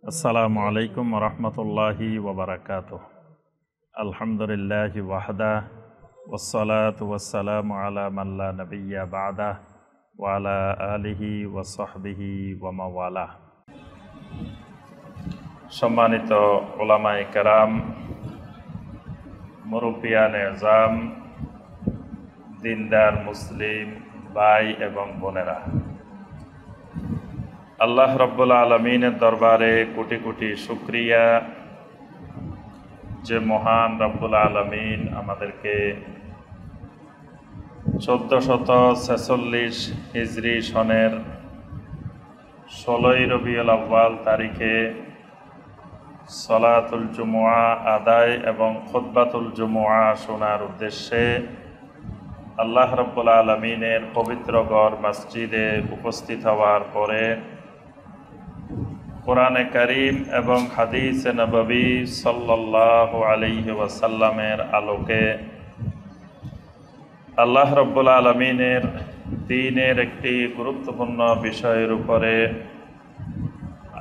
আসসালামু আলাইকুম রহমতুল্লাহি ওবরাকাতুহ। আলহামদুলিল্লাহি ওয়াহদা ওয়াসসালাতু ওয়াসসালামু আলা মান লা নাবিয়্যা বা'দা ওয়া আলা আলিহি ওয়া সাহবিহি ওয়া মাওয়ালা। সম্মানিত উলামায়ে কেরাম, মুরব্বিয়ানে আযম, দিনদার মুসলিম ভাই এবং বোনেরা, আল্লাহ রাব্বুল আলামিনের দরবারে কোটি কোটি শুকরিয়া যে মহান রাব্বুল আলামিন আমাদেরকে 1446 হিজরি সনের 16 রবিউল আউয়াল তারিখে সলাতুল জুমুআ আদায় এবং খুতবাতুল জুমুআ শোনার উদ্দেশ্যে আল্লাহ রাব্বুল আলামিনের পবিত্র ঘর মসজিদে উপস্থিত হওয়ার পরে কোরআনে কারীম এবং হাদিসে নববী সাল্লাল্লাহু আলাইহি ওয়াসাল্লামের আলোকে আল্লাহ রাব্বুল আলামিনের দ্বীনের একটি গুরুত্বপূর্ণ বিষয়ের উপরে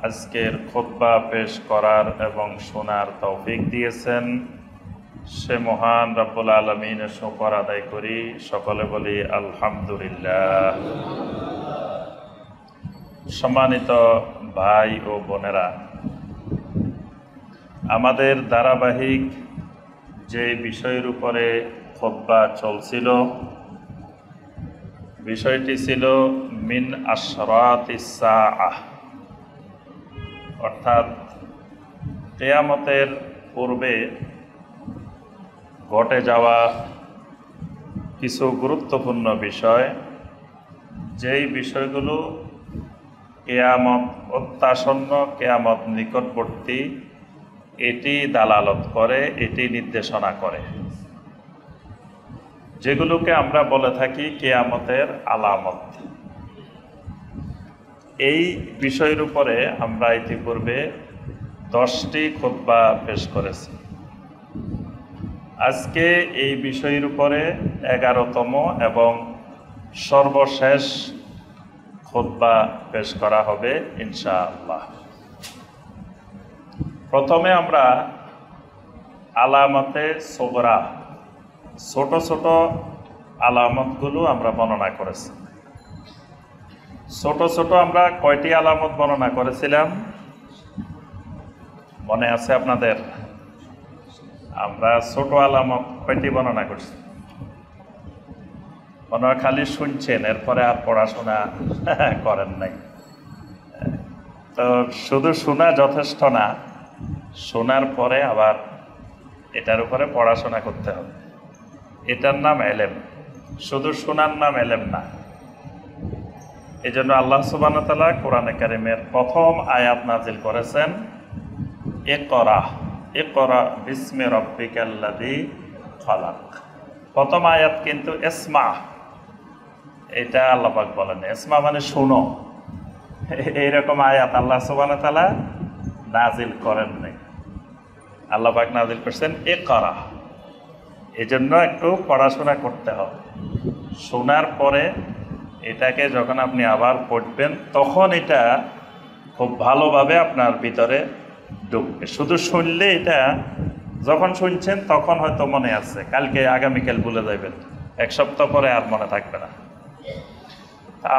আজকের খুতবা পেশ করার এবং শোনার তৌফিক দিয়েছেন, সে মহান রাব্বুল আলামিনের শুকর আদায় করি। সকলে বলি আলহামদুলিল্লাহ। সম্মানিত ভাই ও বোনেরা, আমাদের ধারাবাহিক যে বিষয়ের উপরে খুতবা চলছিল, বিষয়টি ছিল মিন আশরাতিস সাআহ, অর্থাৎ কিয়ামতের পূর্বে ঘটে যাওয়া কিছু গুরুত্বপূর্ণ বিষয়, যেই বিষয়গুলো কিয়ামত অত্যাসন্ন, কিয়ামত নিকটবর্তী, এটি দালালত করে, এটি নির্দেশনা করে, যেগুলোকে আমরা বলে থাকি কিয়ামতের আলামত। এই বিষয়ের উপরে আমরা ইতিপূর্বে 10টি খুতবা পেশ করেছি। আজকে এই বিষয়ের উপরে 11তম এবং সর্বশেষ খুতবা পেশ করা হবে ইনশাআল্লাহ। প্রথমে আমরা আলামতে সুগরা, ছোট ছোট আলামতগুলো আমরা বর্ণনা করেছি। ছোট ছোট আমরা কয়টি আলামত বর্ণনা করেছিলাম মনে আছে আপনাদের? আমরা ছোট আলামত কয়টি বর্ণনা করছি? মনে হয় খালি শুনছেন, এরপরে আর পড়াশোনা করেন নাই। তো শুধু শোনা যথেষ্ট না, শোনার পরে আবার এটার উপরে পড়াশোনা করতে হবে। এটার নাম এলেম, শুধু শোনার নাম এলেম না। এই জন্য আল্লাহ সুবহানাহু ওয়া তাআলা কোরআনে কারীমের প্রথম আয়াত নাজিল করেছেন, ইকরা ইকরা বিসমি রাব্বিকাল্লাযী খালাক। প্রথম আয়াত কিন্তু ইসমা, এটা আল্লাহ পাক বলেন। ইসমা মানে শোনো, এইরকম আয়াত আল্লাহ সুবহানাহু ওয়া তাআলা নাজিল করেন নাই। আল্লাহ পাক নাজিল করছেন ইকরা। এই জন্য একটু পড়াশোনা করতে হবে। শোনার পরে এটাকে যখন আপনি আবার পড়বেন, তখন এটা খুব ভালোভাবে আপনার ভিতরে ঢুকবে। শুধু শুনলে, এটা যখন শুনছেন তখন হয়তো মনে আছে, কালকে আগামীকাল ভুলে যাবেন, এক সপ্তাহ পরে আর মনে থাকবে না।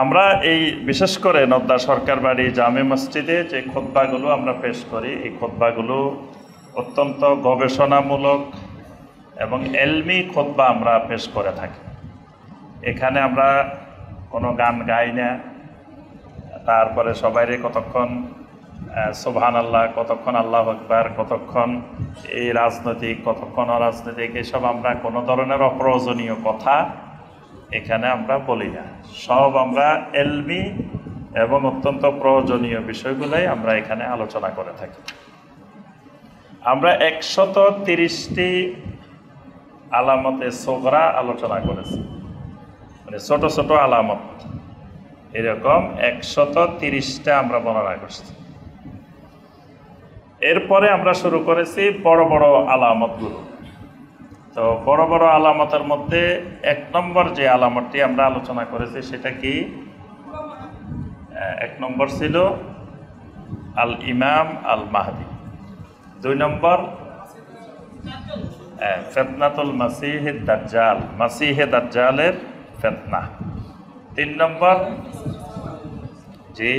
আমরা এই বিশেষ করে নদ্দা সরকার বাড়ি জামে মসজিদে যে খুতবাগুলো আমরা পেশ করি, এই খুতবাগুলো অত্যন্ত গবেষণামূলক এবং এলমি খুতবা আমরা পেশ করে থাকি। এখানে আমরা কোনো গান গাই না, তারপরে সবাইরে কতক্ষণ সুবহানাল্লাহ, কতক্ষণ আল্লাহু আকবার, কতক্ষণ এই রাজনৈতিক, কতক্ষণ অরাজনৈতিক, এসব আমরা কোনো ধরনের অপ্রয়োজনীয় কথা এখানে আমরা বলি না। সব আমরা এলমি এবং অত্যন্ত প্রয়োজনীয় বিষয়গুলোই আমরা এখানে আলোচনা করে থাকি। আমরা 130টি আলামতে সুগরা আলোচনা করেছি, মানে ছোট ছোট আলামত, এরকম 130টা আমরা বর্ণনা করছি। এরপরে আমরা শুরু করেছি বড় বড় আলামতগুলো। তো বড় বড় আলামতের মধ্যে 1 নম্বর যে আলামতটি আমরা আলোচনা করেছি, সেটা কি? 1 নম্বর ছিল আল ইমাম আল মাহদি। 2 নম্বর ফিতনাতুল মাসিহে দাজ্জাল, মাসিহে দাজ্জালের ফিতনা। 3 নম্বর জি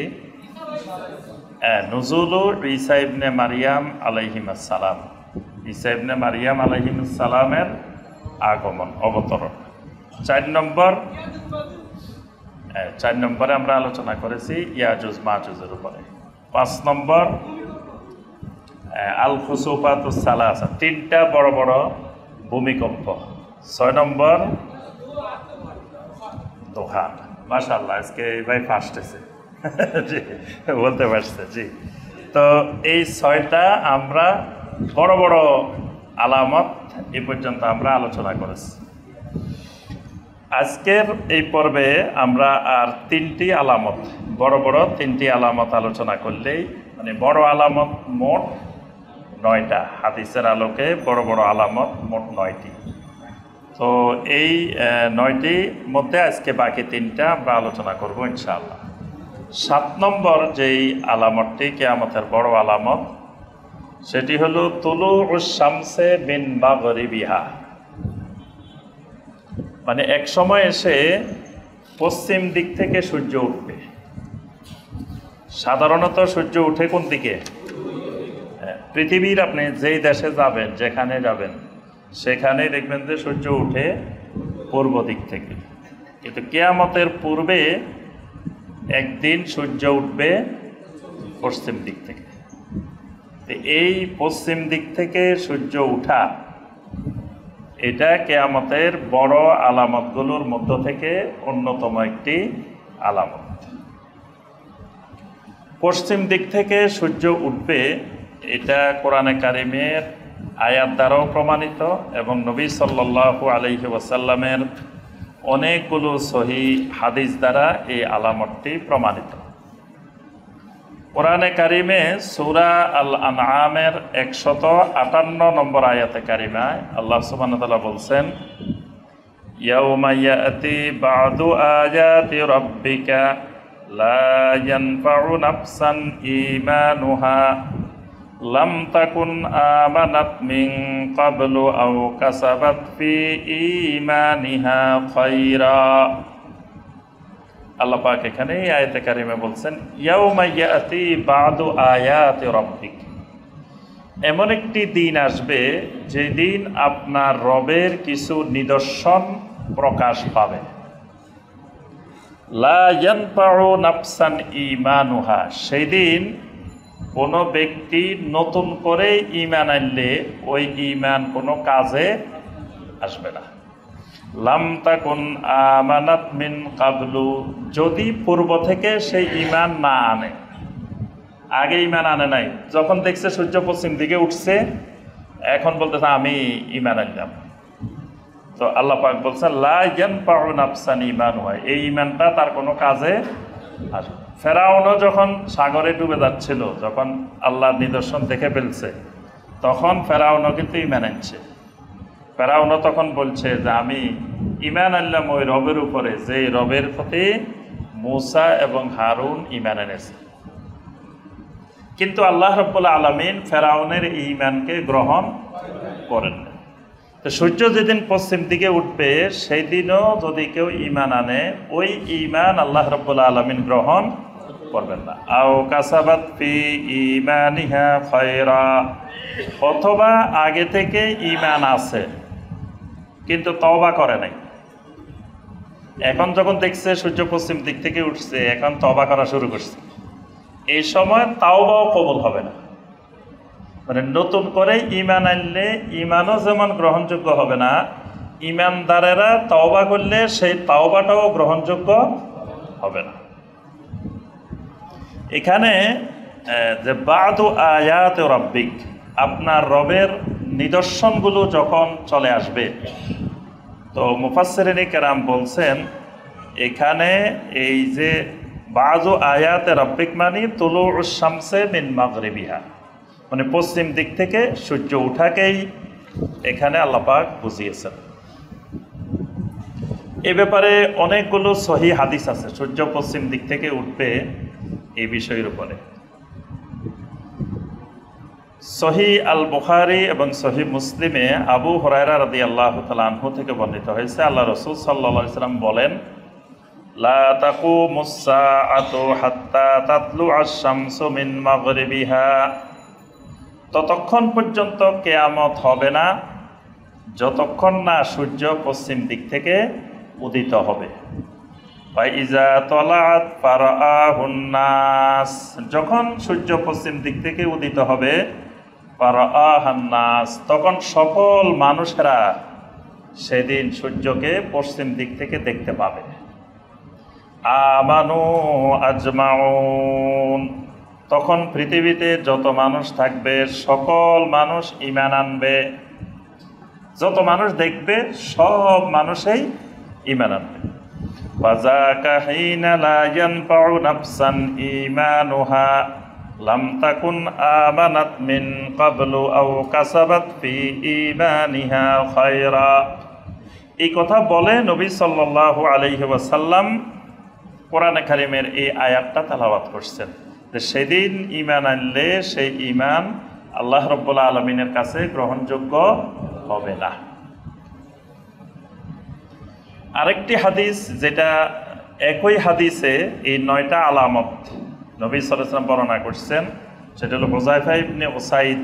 নুজুলু ঈসা ইবনে মারিয়াম আলাইহিস সালাম, ঈসা ইবনে মারিয়াম আলাইহিস সালামের আগমন, অবতরণ। 4 নম্বরে আমরা আলোচনা করেছি ইয়াজুজ মাজুজের উপরে। 5 নম্বর আল খুসুফাতুস সালাসা, 3টা বড় বড় ভূমিকম্প। 6 নম্বর দোহা। মাশাআল্লাহ, আজকে ভাই ফার্স্ট এসে জি বলতে পারছে। জি, তো এই 6টা আমরা বড় বড় আলামত এই পর্যন্ত আমরা আলোচনা করেছি। আজকের এই পর্বে আমরা আর 3টি আলামত, বড় বড় 3টি আলামত আলোচনা করলেই, মানে বড় আলামত মোট 9টা, হাদিসের আলোকে বড় বড় আলামত মোট 9টি। তো এই 9টির মধ্যে আজকে বাকি 3টা আমরা আলোচনা করব ইনশাআল্লাহ। 7 নম্বর যেই আলামতটি কিয়ামতের বড় আলামত, সেটি হলো তুলুউশ শামসে মিন মাগরিবিহা, মানে এক সময় এসে পশ্চিম দিক থেকে সূর্য উঠবে। সাধারণত সূর্য উঠে কোন দিকে? পৃথিবীর আপনি যেই দেশে যাবেন, যেখানে যাবেন, সেখানে দেখবেন যে সূর্য উঠে পূর্ব দিক থেকে। কিন্তু কিয়ামতের পূর্বে একদিন সূর্য উঠবে পশ্চিম দিক থেকে। এই পশ্চিম দিক থেকে সূর্য উঠা, এটা কিয়ামতের বড় আলামতগুলোর মধ্য থেকে অন্যতম একটি আলামত। পশ্চিম দিক থেকে সূর্য উঠবে, এটা কোরআনে কারিমের আয়াত দ্বারাও প্রমাণিত এবং নবী সাল্লাল্লাহু আলাইহি ওয়াসাল্লামের অনেকগুলো সহিহ হাদিস দ্বারা এই আলামতটি প্রমাণিত। কোরআনে কারিমে সূরা আল আনআমের 158 নম্বর আয়াতে কারিমায় আল্লাহ সুবহানাহু ওয়া তাআলা বলছেন, ইয়াউমা ইয়াতি বা'দু আয়াতি রাব্বিকা লা ইয়ানফা'ু নাফসান ঈমানুহা লাম তাকুন আমানাত মিন ক্বাবলু আও কাসাবাত ফি ঈমানিহা খায়রা। আল্লাহ পাক এখানে এই আয়াতে কারিমে বলছেন, ইয়াউমা ইয়াতি বা'দু আয়াতি রাব্বিক, এমন একটি দিন আসবে যেদিন আপনার রবের কিছু নিদর্শন প্রকাশ পাবে। লা ইয়ানফা'ু নাফসান ঈমানুহা, সেই দিন কোনো ব্যক্তি নতুন করে ঈমান আনলে ওই ঈমান কোনো কাজে আসবে না। লাম তাকুন আমানাত মিন ক্বাবলু, যদি পূর্ব থেকে সেই ঈমান না আনে, আগে ঈমান আনে নাই, যখন দেখছে সূর্য পশ্চিম দিকে উঠছে, এখন বলতেছে আমি ঈমান আনলাম, তো আল্লাহ পাক বলছেন লা ইয়ানফা'ু নাফসান ঈমানুহা, এই ঈমানটা তার কোনো কাজে আসবে। ফেরাউনও যখন সাগরে ডুবে যাচ্ছিল, যখন আল্লাহর নিদর্শন দেখে ফেলছে, তখন ফেরাউনও কিন্তু ঈমান আনছে। ফেরাউনও তখন বলছে যে আমি ঈমান আনলাম ওই রবের উপরে, যে রবের প্রতি মূসা এবং হারুন ঈমান এনেছে। কিন্তু আল্লাহ রাব্বুল আলামিন ফেরাউনের ঈমানকে গ্রহণ করেন না। তো সূর্য যেদিন পশ্চিম দিকে উঠবে, সেই দিনও যদি কেউ ঈমান আনে, ওই ঈমান আল্লাহ রাব্বুল আলামিন গ্রহণ করবেন না। আও কাসাবাত ফি ঈমানিহা খায়রা, অথবা আগে থেকে ঈমান আছে কিন্তু তওবা করে নাই, এখন যখন দেখছে সূর্য পশ্চিম দিক থেকে উঠছে, এখন তওবা করা শুরু করছে, এই সময় তাওবাও কবুল হবে না। মানে নতুন করে ঈমান আনলে ঈমানও যেমন গ্রহণযোগ্য হবে না, ঈমানদারেরা তওবা করলে সেই তওবাটাও গ্রহণযোগ্য হবে না। এখানে যে বা'দু আয়াতি রাব্বিক, আপনার রবের নিদর্শনগুলো যখন চলে আসবে, তো মুফাসসিরিনে কেরাম বলছেন এখানে এই যে বা'দু আয়াতি রাব্বিক মানে তুলুউশ শামসে মিন মাগরিবিহা, মানে পশ্চিম দিক থেকে সূর্য উঠাকেই এখানে আল্লাহ পাক বুঝিয়েছেন। এ ব্যাপারে অনেকগুলো সহিহ হাদিস আছে, সূর্য পশ্চিম দিক থেকে উঠবে এই বিষয়ের উপরে। সহি আল বুখারী এবং সহি মুসলিমে আবু হুরায়রা রাদিয়াল্লাহু তাআলা আনহু থেকে বর্ণিত হয়েছে, আল্লাহ রাসূল সাল্লাল্লাহু আলাইহি ওয়াসাল্লাম বলেন, লা তাকুমুস সাআতু হাত্তা তাতলুআশ শামসু মিন মাগরিবিহা, ততক্ষণ পর্যন্ত কিয়ামত হবে না যতক্ষণ না সূর্য পশ্চিম দিক থেকে উদিত হবে। ফাইজা তলাআত ফারাআহুন নাস, যখন সূর্য পশ্চিম দিক থেকে উদিত হবে, ফারাআহান নাস, তখন সকল মানুষেরা সেদিন সূর্যকে পশ্চিম দিক থেকে দেখতে পাবে। আমানু আজমাউন, তখন পৃথিবীতে যত মানুষ থাকবে সকল মানুষ ঈমান আনবে, যত মানুষ দেখবে সব মানুষই ঈমান আনবে। ফাযাকা হিনা লা ইয়ানফাউ নাফসান ঈমানুহা লাম তাকুন আমানাত মিন ক্বাবলু আও কাসাবাত ফি ঈমানিহা খায়রা। এই কথা বলে নবী সাল্লাল্লাহু আলাইহি ওয়াসাল্লাম কোরআনে কারিমের এই আয়াতটা তেলাওয়াত করছেন যে সেদিন ঈমান আনলে সেই ঈমান আল্লাহ রাব্বুল আলামিনের কাছে গ্রহণযোগ্য হবে না। আরেকটি হাদিস, যেটা একই হাদিসে এই 9টা আলামত নবী সাল্লাল্লাহু আলাইহি ওয়াসাল্লাম বর্ণনা করছেন, সেটা হলো হুযায়ফা ইবনে উসাইদ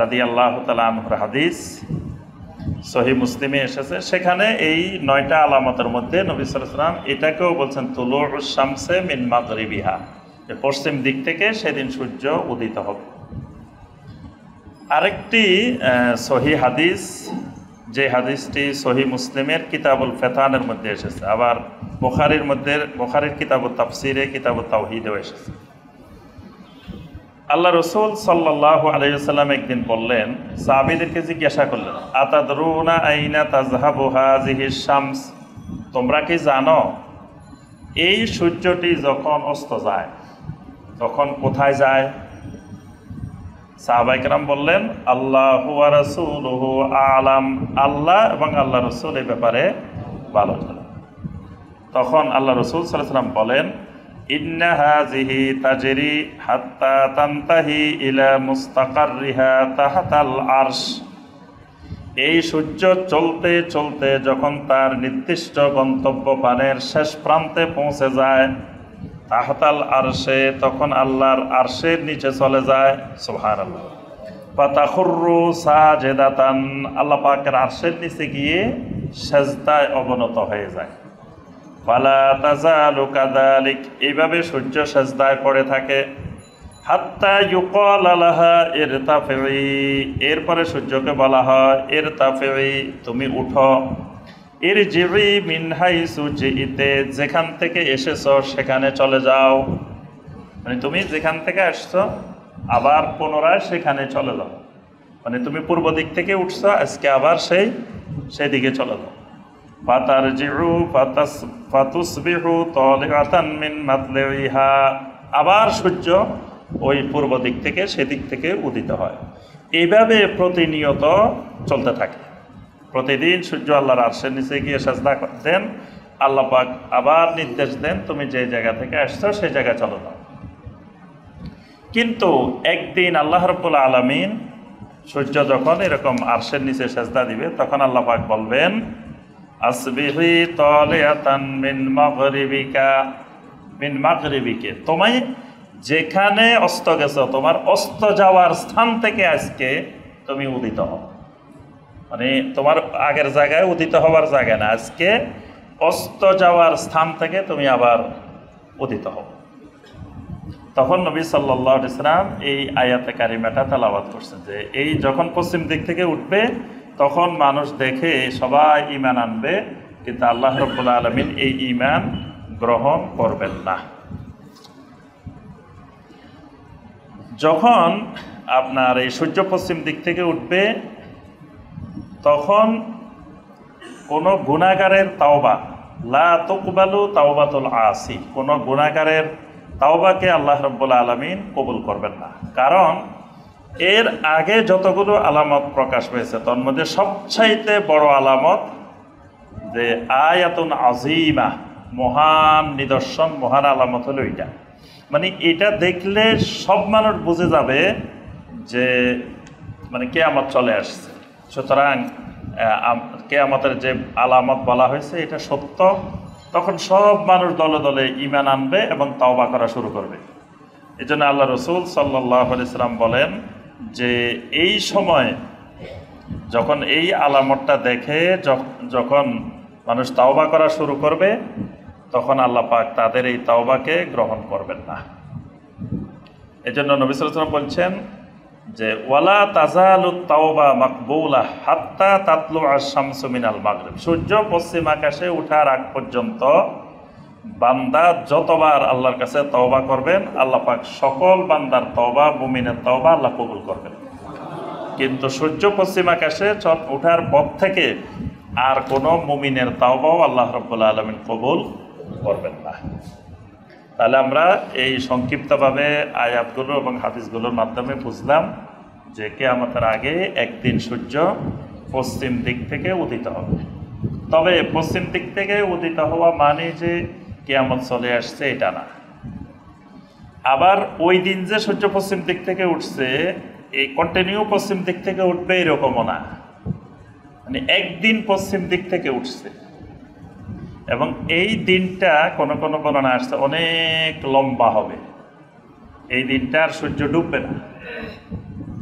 রাদিয়াল্লাহু তাআলা আনহুর হাদিস, সহি মুসলিমে এসেছে। সেখানে এই 9টা আলামতের মধ্যে নবী সাল্লাল্লাহু আলাইহি ওয়াসাল্লাম এটাকেও বলছেন তুলুউশ শামসে মিন মাগরিবিহা, পশ্চিম দিক থেকে সেদিন সূর্য উদিত হবে। আরেকটি সহি হাদিস, যে হাদিসটি সহি মুসলিমের কিতাবুল ফিতানের মধ্যে এসেছে, আবার বুখারীর কিতাবুত তাফসিরে কিতাবুত তাওহীদেও এসেছে। আল্লাহ রাসূল সাল্লাল্লাহু আলাইহি ওয়াসাল্লাম একদিন বললেন, সাহাবীদেরকে জিজ্ঞাসা করলেন, আতাদরুনা আইনা তাযহাবু হাযিহিশ শামস, তোমরা কি জানো এই সূর্যটি যখন অস্ত যায় তখন কোথায় যায়? সাহাবায়ে কেরাম বললেন, আল্লাহু ওয়া রাসূলুহু আ'লাম, আল্লাহ এবং আল্লাহ রাসূল এই ব্যাপারে ভালো জানেন। তখন আল্লাহ রাসূল সাল্লাল্লাহু আলাইহি ওয়াসাল্লাম বলেন, ইন্না হাযিহি তাজরি হাত্তা তানতাহি ইলা মুস্তাকাররিহা তাহতাল আরশ, এই সূর্য চলতে চলতে যখন তার নির্দিষ্ট গন্তব্যস্থানের শেষ প্রান্তে পৌঁছে যায়, তাহতাল আরশে, তখন আল্লাহর আরশের নিচে চলে যায়। সুবহানাল্লাহ। ফাতাখুররু সাজিদাতান, আল্লাহ পাকের আরশের নিচে গিয়ে সেজদায় অবনত হয়ে যায়। ফালা তাজালু কাযালিক, এইভাবে সূর্য সেজদায় পড়ে থাকে। হাত্তা ইউকাল লাহা ইরতাফি, এরপরে সূর্যকে বলা হয় ইরতাফি, তুমি উঠো। ইরজিই মিন হাইসু জিইতে, যেখান থেকে এসেছো সেখানে চলে যাও, মানে তুমি যেখান থেকে আসছো আবার পুনরায় সেখানে চলে যাও, মানে তুমি পূর্ব দিক থেকে উঠছো, আজকে আবার সেই দিকে চলে যাও। ফাতারজিউ ফাতুসবিহু তালিআতান মিন মাতলিহা, আবার সূর্য ওই পূর্ব দিক থেকে সেদিক থেকে উদিত হয়। এইভাবে প্রতিনিয়ত চলতে থাকে। প্রতিদিন সূর্য আল্লাহর আরশের নিচে গিয়ে সাজদা দেন, আল্লাহ পাক আবার নির্দেশ দেন তুমি যে জায়গা থেকে আসছো সেই জায়গায় চলে যাও। কিন্তু একদিন আল্লাহ রাব্বুল আলামিন সূর্য যখন এরকম আরশের নিচে সাজদা দিবে, তখন আল্লাহ পাক বলবেন, আসবিহি তালিআতান মিন মাগরিবিকা, তুমি যেখানে অস্ত গেছো তোমার অস্ত যাওয়ার স্থান থেকে আজকে তুমি উদিত হও, মানে তোমার আগের জায়গায় উদিত হওয়ার জায়গায় না, আজকে অস্ত যাওয়ার স্থান থেকে তুমি আবার উদিত হও। তখন নবী সাল্লাল্লাহু আলাইহি ওয়াসাল্লাম এই আয়াতে কারিমাটা তেলাওয়াত করছেন যে এই যখন পশ্চিম দিক থেকে উঠবে তখন মানুষ দেখে সবাই ঈমান আনবে, কিন্তু আল্লাহ রাব্বুল আলামিন এই ঈমান গ্রহণ করবেন না। যখন আপনার এই সূর্য পশ্চিম দিক থেকে উঠবে তখন কোনো গুনাহগারের তাওবা লা তুকবালু তাওবাতুল আসি, কোনো গুনাহগারের তাওবাকে আল্লাহ রাব্বুল আলামিন কবুল করবেন না। কারণ এর আগে যতগুলো আলামত প্রকাশ পেয়েছে তার মধ্যে সবচাইতে বড় আলামত যে আয়াতুন আজিমা, মহান নিদর্শন, মহান আলামত হলো এটা। মানে এটা দেখলে সব মানুষ বুঝে যাবে যে মানে কিয়ামত চলে আসছে, সুতরাং কিয়ামতের যে আলামত বলা হয়েছে এটা সত্য, তখন সব মানুষ দলে দলে ঈমান আনবে এবং তওবা করা শুরু করবে। এই জন্য আল্লাহ রসুল সাল্লাল্লাহু আলাইহি সাল্লাম বলেন যে এই সময় যখন এই আলামতটা দেখে যখন মানুষ তওবা করা শুরু করবে, তখন আল্লাহ পাক তাদের এই তওবাকে গ্রহণ করবেন না। এই জন্য নবী সাল্লাল্লাহু আলাইহি ওয়াসাল্লাম বলছেন যে ওয়ালা তাজালু তাওবা মাকবুলা হাত্তা তাতলু আশ-শামসু মিনাল মাগরিব, সূর্য পশ্চিম আকাশে ওঠার আগ পর্যন্ত বান্দা যতবার আল্লাহর কাছে তওবা করবেন, আল্লাহ পাক সকল বান্দার তওবা, মুমিনের তওবা আল্লাহ কবুল করবেন। কিন্তু সূর্য পশ্চিম আকাশে ওঠার পর থেকে আর কোনো মুমিনের তওবাও আল্লাহ রাব্বুল আলামিন কবুল করবেন না। তাহলে আমরা এই সংক্ষিপ্তভাবে আয়াতগুলো এবং হাদিসগুলোর মাধ্যমে বুঝলাম যে কিয়ামতের আগে একদিন সূর্য পশ্চিম দিক থেকে উদিত হবে। তবে পশ্চিম দিক থেকে উদিত হওয়া মানে যে কিয়ামত চলে আসছে এটা না। আবার ওই দিন যে সূর্য পশ্চিম দিক থেকে উঠছে এই কন্টিনিউ পশ্চিম দিক থেকে উঠবে এরকমও না, মানে একদিন পশ্চিম দিক থেকে উঠছে এবং এই দিনটা কোনো কোনো বর্ণনা আসছে অনেক লম্বা হবে। এই দিনটা আর সূর্য ডুববে না,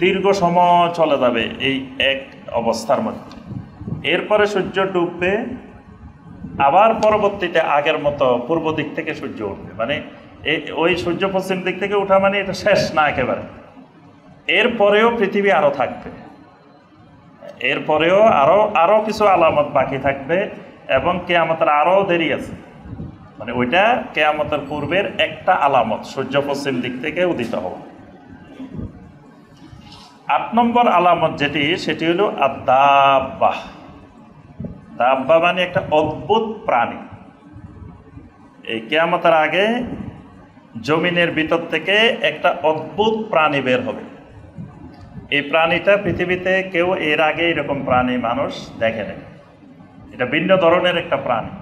দীর্ঘ সময় চলে যাবে এই এক অবস্থার মধ্যে। এরপরে সূর্য ডুববে, আবার পরবর্তীতে আগের মতো পূর্ব দিক থেকে সূর্য উঠবে। মানে ওই সূর্য পশ্চিম দিক থেকে ওঠা মানে এটা শেষ না একেবারে। এরপরেও পৃথিবী আরও থাকবে, এরপরেও আরও কিছু আলামত বাকি থাকবে এবং কিয়ামতের আরও দেরি আছে। মানে ওইটা কিয়ামতের পূর্বের একটা আলামত, সূর্য পশ্চিম দিক থেকে উদিত হওয়া। ৮ নম্বর আলামত সেটি হলো আদ-দাব্বা। দাব্বা মানে একটা অদ্ভুত প্রাণী। এই কিয়ামতের আগে জমিনের ভিতর থেকে একটা অদ্ভুত প্রাণী বের হবে। এই প্রাণীটা পৃথিবীতে কেউ এর আগে এরকম প্রাণী মানুষ দেখে নেই, এটা ভিন্ন ধরনের একটা প্রাণী।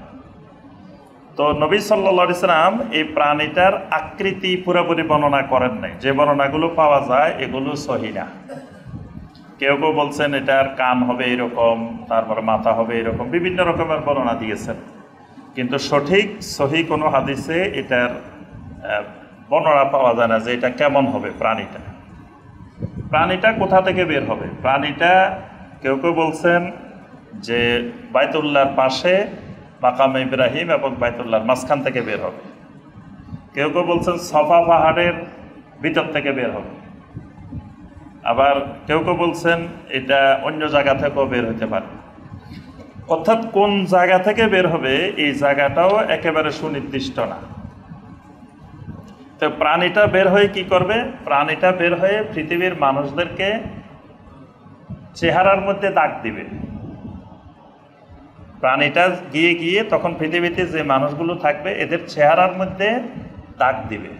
তো নবী সাল্লাল্লাহু আলাইহি সাল্লাম এই প্রাণীটার আকৃতি পুরোপুরি বর্ণনা করেন নাই। যে বর্ণনাগুলো পাওয়া যায় এগুলো সহিহ না। কেউ কেউ বলছেন এটার কান হবে এরকম, তারপর মাথা হবে এরকম, বিভিন্ন রকমের বর্ণনা দিয়েছেন, কিন্তু সঠিক সহিহ কোনো হাদিসে এটার বর্ণনা পাওয়া যায় না যে এটা কেমন হবে প্রাণীটা। প্রাণীটা কোথা থেকে বের হবে? প্রাণীটা কেউ কেউ বলছেন যে বাইতুল্লাহর পাশে মাকামে ইব্রাহিম এবং বাইতুল্লাহর মাঝখান থেকে বের হবে। কেউ কেউ বলছেন সফা পাহাড়ের ভিতর থেকে বের হবে। আবার কেউ কেউ বলছেন এটা অন্য জায়গা থেকেও বের হতে পারে। অর্থাৎ কোন জায়গা থেকে বের হবে এই জায়গাটাও একেবারে সুনির্দিষ্ট না। তো প্রাণীটা বের হয়ে কি করবে? প্রাণীটা বের হয়ে পৃথিবীর মানুষদেরকে চেহারার মধ্যে দাগ দিবে। প্রাণীটা গিয়ে গিয়ে তখন পৃথিবীতে যে মানুষগুলো থাকবে এদের চেহারার মধ্যে দাগ দিবে।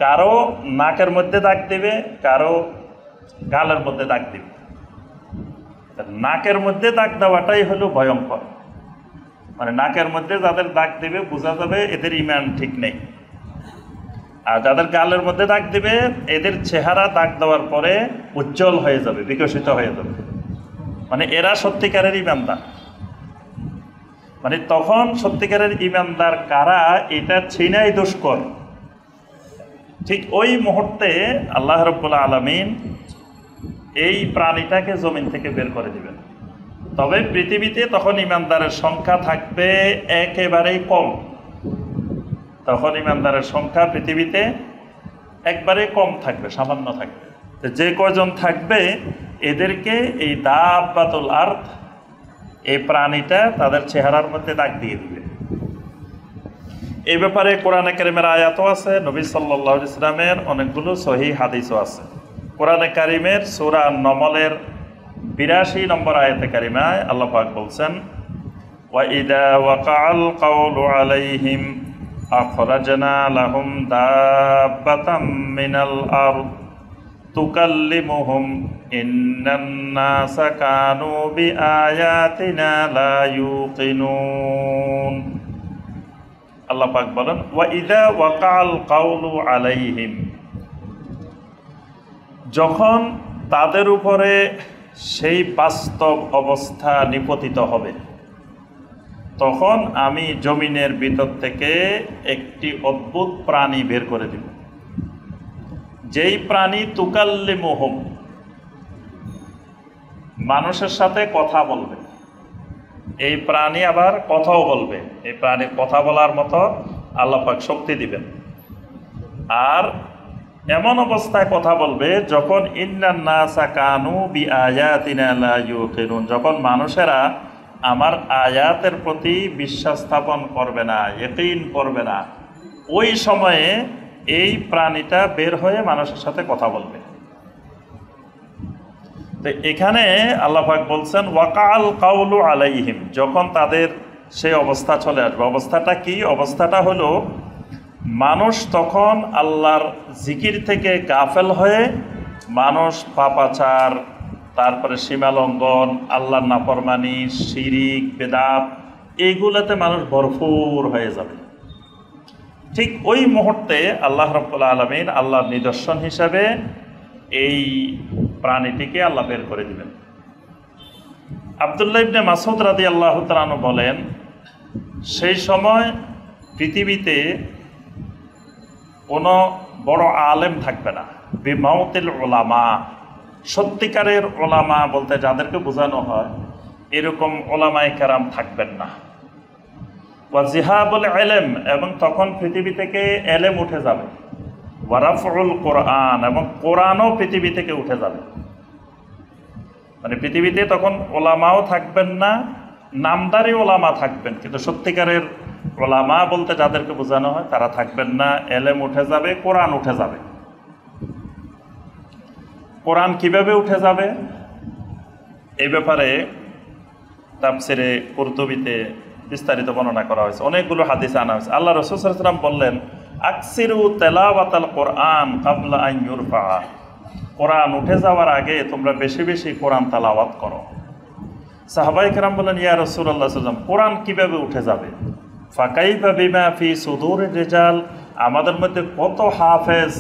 কারো নাকের মধ্যে দাগ দিবে, কারো গালের মধ্যে দাগ দিবে। নাকের মধ্যে দাগ দেওয়াটাই হলো ভয়ঙ্কর। মানে নাকের মধ্যে যাদের দাগ দিবে বোঝা যাবে এদের ঈমান ঠিক নেই। আর যাদের গালের মধ্যে দাগ দিবে এদের চেহারা দাগ দেওয়ার পরে উজ্জ্বল হয়ে যাবে, বিকশিত হয়ে যাবে। মানে এরা সত্যিকারের ঈমানদার। মানে তখন সত্যিকারের ঈমানদার কারা এটা চিনাই দুষ্কর। ঠিক ওই মুহূর্তে আল্লাহ রাব্বুল আলামিন এই প্রাণীটাকে জমিন থেকে বের করে দিবেন। তবে পৃথিবীতে তখন ঈমানদারের সংখ্যা থাকবে একেবারেই কম। তখন ঈমানদারের সংখ্যা পৃথিবীতে একবারে কম থাকবে, সামান্য থাকবে। যে কয়জন থাকবে এদেরকে এই দাব্বাতুল আরদ, এই প্রাণীটা তাদের চেহারার মধ্যে দাগ দিয়ে দিবে। এই ব্যাপারে কোরআনে কারিমের আয়াতও আছে, নবী সাল্লাল্লাহু আলাইহি ওয়াসাল্লামের অনেকগুলো সহিহ হাদিসও আছে। কোরআনে কারিমের সূরা নমলের ৮২ নম্বর আয়াতে কারিমায় আল্লাহ পাক বলছেন, ওয়া ইদা ওয়াকাআল কাওলু আলাইহিম আখরাজনা লাহুম দাব্বাতাম মিনাল আরদ তুকাল্লিমুহুম ইন্নান নাসা কানু বিআয়াতিনা লা ইউকিনুন। আল্লাহ পাক বলেন, ওয়া ইদা ওয়াকাআল কাওলু আলাইহিম, যখন তাদের উপরে সেই বাস্তব অবস্থা নিপতিত হবে, তখন আমি জমিনের ভিতর থেকে একটি অদ্ভুত প্রাণী বের করে দিব, যেই প্রাণী তুকাল্লিমুহুম, মানুষের সাথে কথা বলবে। এই প্রাণী আবার কথাও বলবে, এই প্রাণীর কথা বলার মতো আল্লাহ পাক শক্তি দিবেন। আর এমন অবস্থায় কথা বলবে যখন ইন্নান নাসা কানু বিআয়াতিনা লা ইউকিনুন, যখন মানুষেরা আমার আয়াতের প্রতি বিশ্বাস স্থাপন করবে না, ইয়াকিন করবে না, ওই সময়ে এই প্রাণীটা বের হয়ে মানুষের সাথে কথা বলবে। তো এখানে আল্লাহ পাক বলছেন ওয়াকাল কাউলু আলাইহিম, যখন তাদের সেই অবস্থা চলে আসবে। অবস্থাটা কি? অবস্থাটা হলো মানুষ তখন আল্লাহর জিকির থেকে গাফেল হয়ে মানুষ পাপাচার, তারপরে সীমালঙ্ঘন, আল্লাহর নাফরমানি, শিরিক, বেদাত, এইগুলোতে মানুষ ভরপুর হয়ে যাবে। ঠিক ওই মুহূর্তে আল্লাহ রাব্বুল আলামিন আল্লাহর নিদর্শন হিসাবে এই প্রাণীটিকে আল্লাহ বের করে দিবেন। আব্দুল্লাহ ইবনে মাসউদ রাদিয়াল্লাহু তাআলা আনহু বলেন, সেই সময় পৃথিবীতে কোনো বড় আলেম থাকবে না। বিমাউতিল উলামা, সত্যিকারের ওলামা বলতে যাদেরকে বোঝানো হয় এরকম ওলামায়ে কেরাম থাকবেন না। ওয়া জিহাবুল ইলম, এবং তখন পৃথিবী থেকে এলেম উঠে যাবে। ওয়া রাফউল কোরআন, এবং কোরআনও পৃথিবী থেকে উঠে যাবে। মানে পৃথিবীতে তখন ওলামাও থাকবেন না, নামদারি ওলামা থাকবেন, কিন্তু সত্যিকারের ওলামা বলতে যাদেরকে বোঝানো হয় তারা থাকবেন না। এলেম উঠে যাবে, কোরআন উঠে যাবে। কোরআন কিভাবে উঠে যাবে এই ব্যাপারে তাফসিরে কুরতুবিতে বিস্তারিত বর্ণনা করা হয়েছে, অনেকগুলো হাদিসে আনা হয়েছে। আল্লাহ রাসূল সাল্লাল্লাহু আলাইহি ওয়াসাল্লাম বললেন, আকসিরু তেলাওয়াতাল কোরআন কাবলা আন ইউরফা, কোরআন উঠে যাওয়ার আগে তোমরা বেশি বেশি কোরআন তেলাওয়াত করো। সাহাবায়ে কেরাম বলেন, ইয়া রাসূলুল্লাহ সাল্লাল্লাহু আলাইহি ওয়াসাল্লাম, কোরআন কিভাবে উঠে যাবে? ফাকাইফা বিমা ফি সুদুরির রিজাল, আমাদের মধ্যে কত হাফেজ,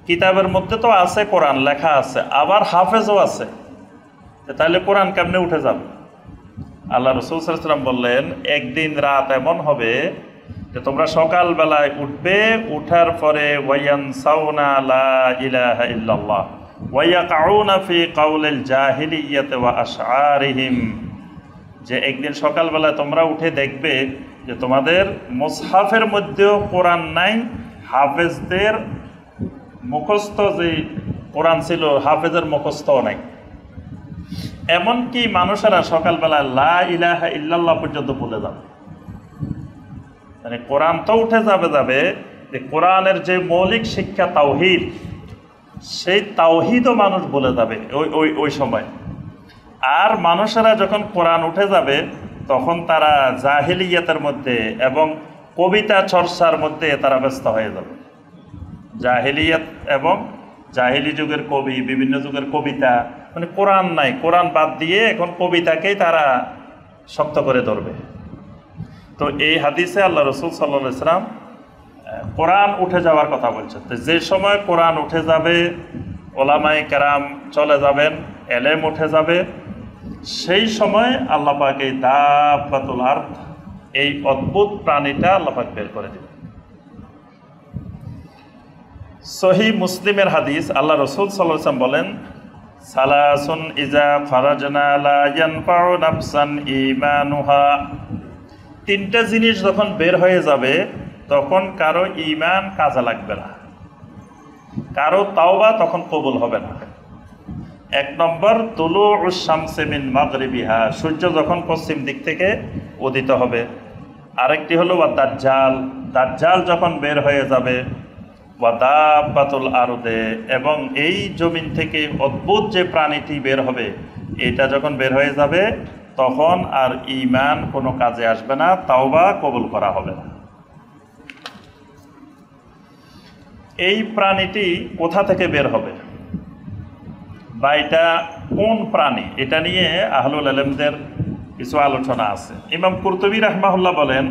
কিতাবের মধ্যে তো আছে কোরআন লেখা আছে, আবার হাফেজও আছে, তাহলে কোরআন কেমনে উঠে যাবে? আল্লাহ রাসূল সাল্লাল্লাহু আলাইহি ওয়াসাল্লাম বললেন, একদিন রাত এমন হবে যে তোমরা সকালবেলায় উঠবে, উঠার পরে ওয়ায়ানসাউনা লা ইলাহা ইল্লাল্লাহ ওয়ায়াকাউনা ফি কাউলিল জাহিলিয়াতি ওয়া আশআরিহিম, যে একদিন সকালবেলায় তোমরা উঠে দেখবে যে তোমাদের মুসহাফের মধ্যেও কোরআন নাই, হাফেজদের মুখস্থ যে কোরআন ছিল হাফেজের মুখস্থও নাই। এমনকি মানুষেরা সকালবেলা লা ইলাহা ইল্লাল্লাহ পর্যন্ত ভুলে যাবে। মানে কোরআন তো উঠে যাবে যে কোরআনের যে মৌলিক শিক্ষা তাওহীদ, সেই তাওহীদও মানুষ ভুলে যাবে ওই সময়। আর মানুষেরা যখন কোরআন উঠে যাবে তখন তারা জাহিলিয়াতের মধ্যে এবং কবিতা চর্চার মধ্যে তারা ব্যস্ত হয়ে যাবে। জাহিলিয়াত এবং জাহিলি যুগের কবি, বিভিন্ন যুগের কবিতা, মানে কোরআন নাই, কোরআন বাদ দিয়ে এখন কবিতাকেই তারা শক্ত করে ধরবে। তো এই হাদিসে আল্লাহ রাসূল সাল্লাল্লাহু আলাইহি ওয়াসাল্লাম কোরআন উঠে যাওয়ার কথা বলছেন। তো যে সময় কোরআন উঠে যাবে, ওলামায়ে কেরাম চলে যাবেন, এলেম উঠে যাবে, সেই সময় আল্লাহ পাক এই দাব্বাতুল আরদ, এই অদ্ভুত প্রাণীটা আল্লাহ পাক বের করে দিবেন। সহিহ মুসলিমের হাদিস, আল্লাহ রাসূল সাল্লাল্লাহু আলাইহি ওয়াসাল্লাম বলেন, সালাসুন ইজা ফারাজনা লা ইয়ানফাউ নাফসান ঈমানুহা, তিনটা জিনিস যখন বের হয়ে যাবে তখন কারো ঈমান কাজে লাগবে না, কারো তাওবা তখন কবুল হবে না। এক নম্বর, তুলুউশ শামসি মিন মাগরিবিহা, সূর্য যখন পশ্চিম দিক থেকে উদিত হবে। আরেকটি হলো ওয়া দাজ্জাল, দাজ্জাল যখন বের হয়ে যাবে। ওয়া দাব্বাতুল আরদে, এবং এই জমিন থেকে অদ্ভুত যে প্রাণীটি বের হবে এটা যখন বের হয়ে যাবে তখন আর ঈমান কোনো কাজে আসবে না, তাওবা কবুল করা হবে না। এই প্রাণীটি কোথা থেকে বের হবে বা এটা কোন প্রাণী, এটা নিয়ে আহলুল ইলমদের কিছু আলোচনা আছে। ইমাম কুরতুবী রাহমাহুল্লাহ বলেন,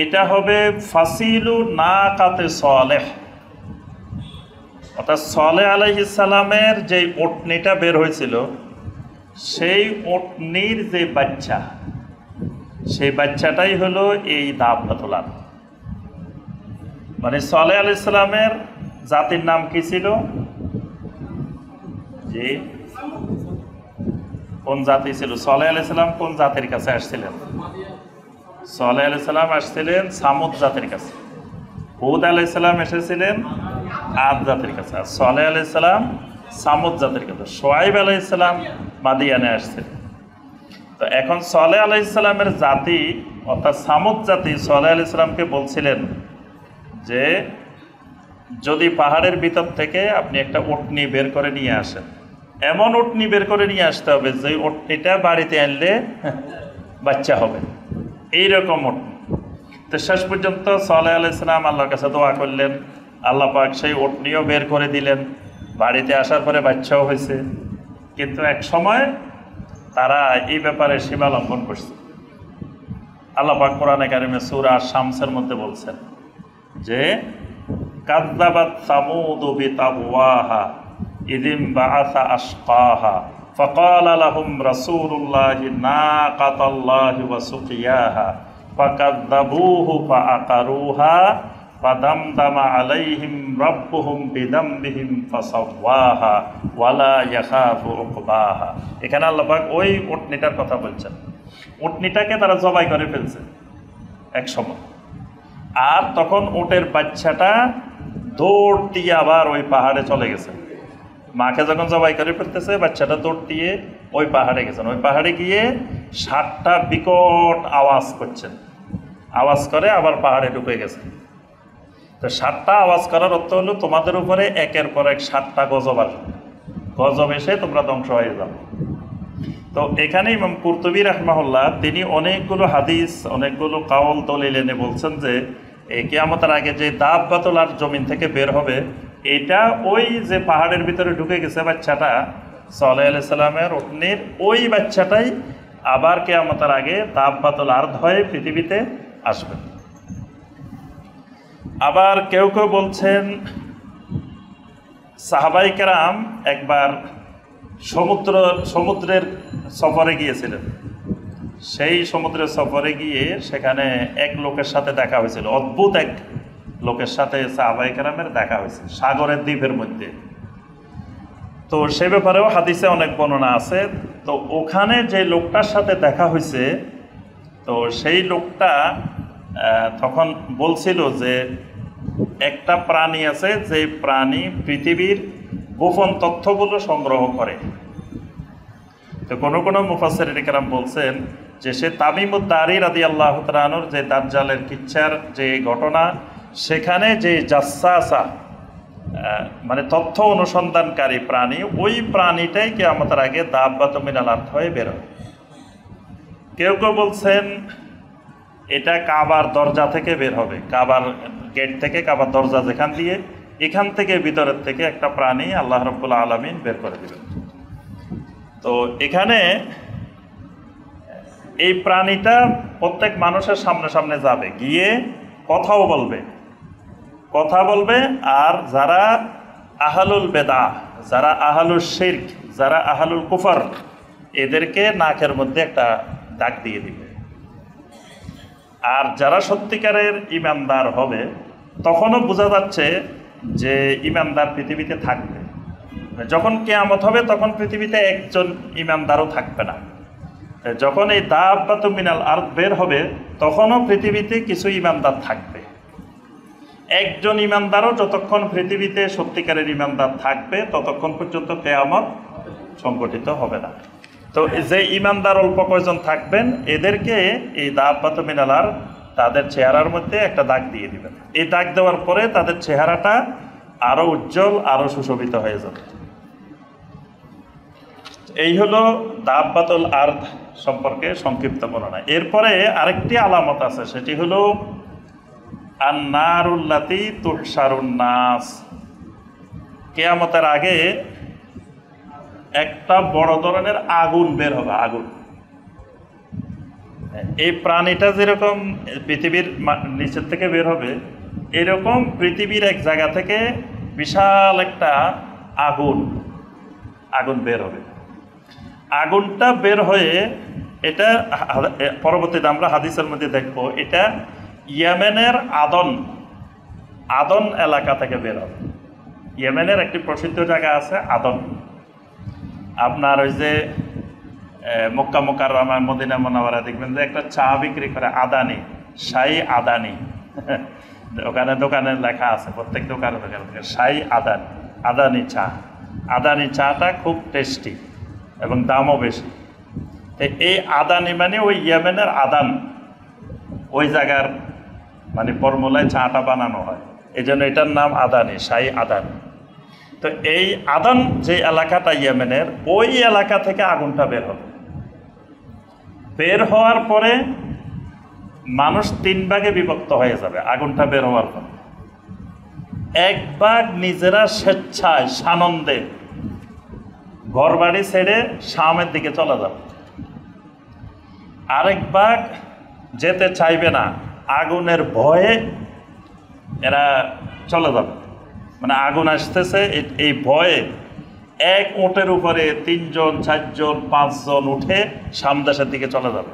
এটা হবে ফাসিলু নাকাতে সালেহ, অর্থাৎ সলে আলাইহিস সালামের যে ওটনিটা বের হয়েছিল, সেই ওটনির যে বাচ্চা, সেই বাচ্চাটাই হলো এই দাব্বাতুল আরদ। মানে সলে আলাইহিস সালামের জাতির নাম কি ছিল? যে কোন জাতি ছিল? সলে আলাইহিস সালাম কোন জাতির কাছে আসছিলেন? সলে আলাইহিস সালাম আসছিলেন সামুদ জাতির কাছে। হুদ আলাইহিস সালাম এসেছিলেন আদ জাতির কাছে, আর সলে আলাইহিস সালাম সামুদ জাতির কাছে। শোয়াইব আলাইহিস সালাম মাদিয়ানে আসছিলেন। তো এখন সলে আলাইহিস সালামের জাতি অর্থাৎ সামুদ জাতি সলে আলাইহিস সালামকে বলছিলেন যে যদি পাহাড়ের ভিতর থেকে আপনি একটা উটনি বের করে নিয়ে আসেন, এমন উটনি বের করে নিয়ে আসতে হবে যে উটনিটা বাড়িতে আনলে বাচ্চা হবে, এইরকম উটনি। তো শেষ পর্যন্ত সালেহ আলাইহিস সালাম আল্লাহর কাছে দোয়া করলেন, আল্লাহ পাক সেই উটনিও বের করে দিলেন, বাড়িতে আসার পরে বাচ্চাও হয়েছে। কিন্তু এক সময় তারা এই ব্যাপারে সীমা লঙ্ঘন করছে। আল্লাহ পাক কোরআনে কারিমে সূরা শামসের মধ্যে বলছেন যে কাযযাবাত সামূদু বিতাগওয়াহা ইযিম বাআসা আশকাহা ফাকালা লাহুম রাসূলুল্লাহি নাকাতাল্লাহি ওয়া সুকিয়াহা ফাকাযযাবুহু ফাআকারুহা ফাদামদামা আলাইহিম রাব্বুহুম বিদামবিহিম ফাসাওয়াহা ওয়ালা ইয়াখাফু উকবাহা। এখানে আল্লাহ পাক ওই উটনিটার কথা বলছেন। উটনিটাকে তারা জবাই করে ফেলছে এক সময়, আর তখন উটের বাচ্চাটা দৌড় দিয়ে আবার ওই পাহাড়ে চলে গেছে। মাকে যখন জবাই করে ফেলতেছে, বাচ্চাটা দৌড় দিয়ে ওই পাহাড়ে গেছেন। ওই পাহাড়ে গিয়ে 7টা বিকট আওয়াজ করছেন, আওয়াজ করে আবার পাহাড়ে ঢুকে গেছে। তো 7টা আওয়াজ করার অর্থ হলো তোমাদের উপরে একের পর এক 7টা গজব আসবে, গজব এসে তোমরা ধ্বংস হয়ে যাবে। তো এখানে ইমাম কুরতুবী রাহমাহুল্লাহ তিনি অনেকগুলো হাদিস, অনেকগুলো কাউল দলিল এনে বলছেন যে এই কিয়ামতের আগে যে দাব্বাতুল আরদ জমিন থেকে বের হবে, এটা ওই যে পাহাড়ের ভিতরে ঢুকে গেছে বাচ্চাটা সালেহ আলাইহিস সালামের উটনির, ওই বাচ্চাটাই আবার কিয়ামতের আগে দাব্বাতুল আরদ হয়ে পৃথিবীতে আসবে। আবার কেউ কেউ বলছেন সাহাবায়ে কেরাম একবার সমুদ্রের সফরে গিয়েছিলেন। সেই সমুদ্রের সফরে গিয়ে সেখানে এক লোকের সাথে দেখা হয়েছিল, অদ্ভুত এক লোকের সাথে সাহাবায়ে কেরামের দেখা হয়েছে সাগরের দ্বীপের মধ্যে। তো সে ব্যাপারেও হাদিসে অনেক বর্ণনা আছে। তো ওখানে যে লোকটার সাথে দেখা হয়েছে, তো সেই লোকটা তখন বলছিল যে একটা প্রাণী আছে, যে প্রাণী পৃথিবীর গোপন তথ্যগুলো সংগ্রহ করে। তো কোনো কোনো মুফাসসিরিন কেরাম বলছেন যে সে তামিমুদ দারি রাদিয়াল্লাহু তাআলা আনহুর যে দাজ্জালের কিচ্ছার যে ঘটনা, সেখানে যে জাসসাসা মানে তথ্য অনুসন্ধানকারী প্রাণী, ওই প্রাণীটাই কিয়ামতের আগে দাব্বাতুম মিনাল আরদ হয়ে বের হয়। কেউ কেউ বলছেন এটা কাবার দরজা থেকে বের হবে, কাবার গেট থেকে, কাবার দরজা যেখান দিয়ে, এখান থেকে ভিতরের থেকে একটা প্রাণী আল্লাহ রাব্বুল আলামিন বের করে দেবেন। তো এখানে এই প্রাণীটা প্রত্যেক মানুষের সামনে সামনে যাবে, গিয়ে কথাও বলবে, কথা বলবে। আর যারা আহলুল বেদা, যারা আহলুল শিরক, যারা আহলুল কুফর, এদেরকে নাকের মধ্যে একটা দাগ দিয়ে দিবে। আর যারা সত্যিকারের ইমানদার হবে, তখনও বোঝা যাচ্ছে যে ইমানদার পৃথিবীতে থাকবে। যখন কিয়ামত হবে তখন পৃথিবীতে একজন ইমানদারও থাকবে না। যখন এই দাব্বাতুম মিনাল আরদ বের হবে, তখনও পৃথিবীতে কিছু ইমানদার থাকবে। একজন ইমানদারও যতক্ষণ পৃথিবীতে সত্যিকারের ইমানদার থাকবে, ততক্ষণ পর্যন্ত কিয়ামত সংগঠিত হবে না। তো যে ইমানদার অল্প কয়জন থাকবেন, এদেরকে এই দাব্বাতুম মিনাল আরদ তাদের চেহারার মধ্যে একটা দাগ দিয়ে দিবেন। এই দাগ দেওয়ার পরে তাদের চেহারাটা আরো উজ্জ্বল, আরো সুশোভিত হয়ে যাবে। এই হলো দাব্বাতুল আরদ সম্পর্কে সংক্ষিপ্ত বর্ণনা। এরপরে আরেকটি আলামত আছে, সেটি হলো আন-নারুল্লাতী তুহশারুন নাস। কিয়ামতের আগে একটা বড় ধরনের আগুন বের হবে, আগুন। এই প্রাণীটা যেরকম পৃথিবীর নিচের থেকে বের হবে, এরকম পৃথিবীর এক জায়গা থেকে বিশাল একটা আগুন বের হবে। আগুনটা বের হয়ে এটা পরবর্তীতে আমরা হাদিসের মধ্যে দেখবো, এটা ইয়েমেনের আদন এলাকা থেকে বের হবে। ইয়েমেনের একটি প্রসিদ্ধ জায়গা আছে আদন, আপনার ওই যে মক্কা মুকাররমা মদিনা মুনাওয়ারা দেখবেন যে একটা চা বিক্রি করে আদানি, শাহী আদানি ওখানে দোকানে লেখা আছে, প্রত্যেক দোকানে শাহী আদানি চা। আদানি চাটা খুব টেস্টি এবং দামও বেশি। এই আদানি মানে ওই ইয়েমেনের আদান, ওই জায়গার মানে ফর্মুলায় চাটা বানানো হয়, এই জন্য এটার নাম আদানি, শাহী আদানি। তো এই আদান যে এলাকাটা ইয়েমেনের, ওই এলাকা থেকে আগুনটা বের হবে। বের হওয়ার পরে মানুষ 3 ভাগে বিভক্ত হয়ে যাবে। আগুনটা বের হওয়ার পরে এক ভাগ নিজেরা স্বেচ্ছায় সানন্দে ঘরবাড়ি ছেড়ে শামের দিকে চলে যাবে, আরেক ভাগ যেতে চাইবে না, আগুনের ভয়ে এরা চলে যাবে। মানে আগুন আসতেছে এই ভয়ে এক উটের উপরে 3 জন 4 জন 5 জন উঠে শাম দেশের দিকে চলে যাবে।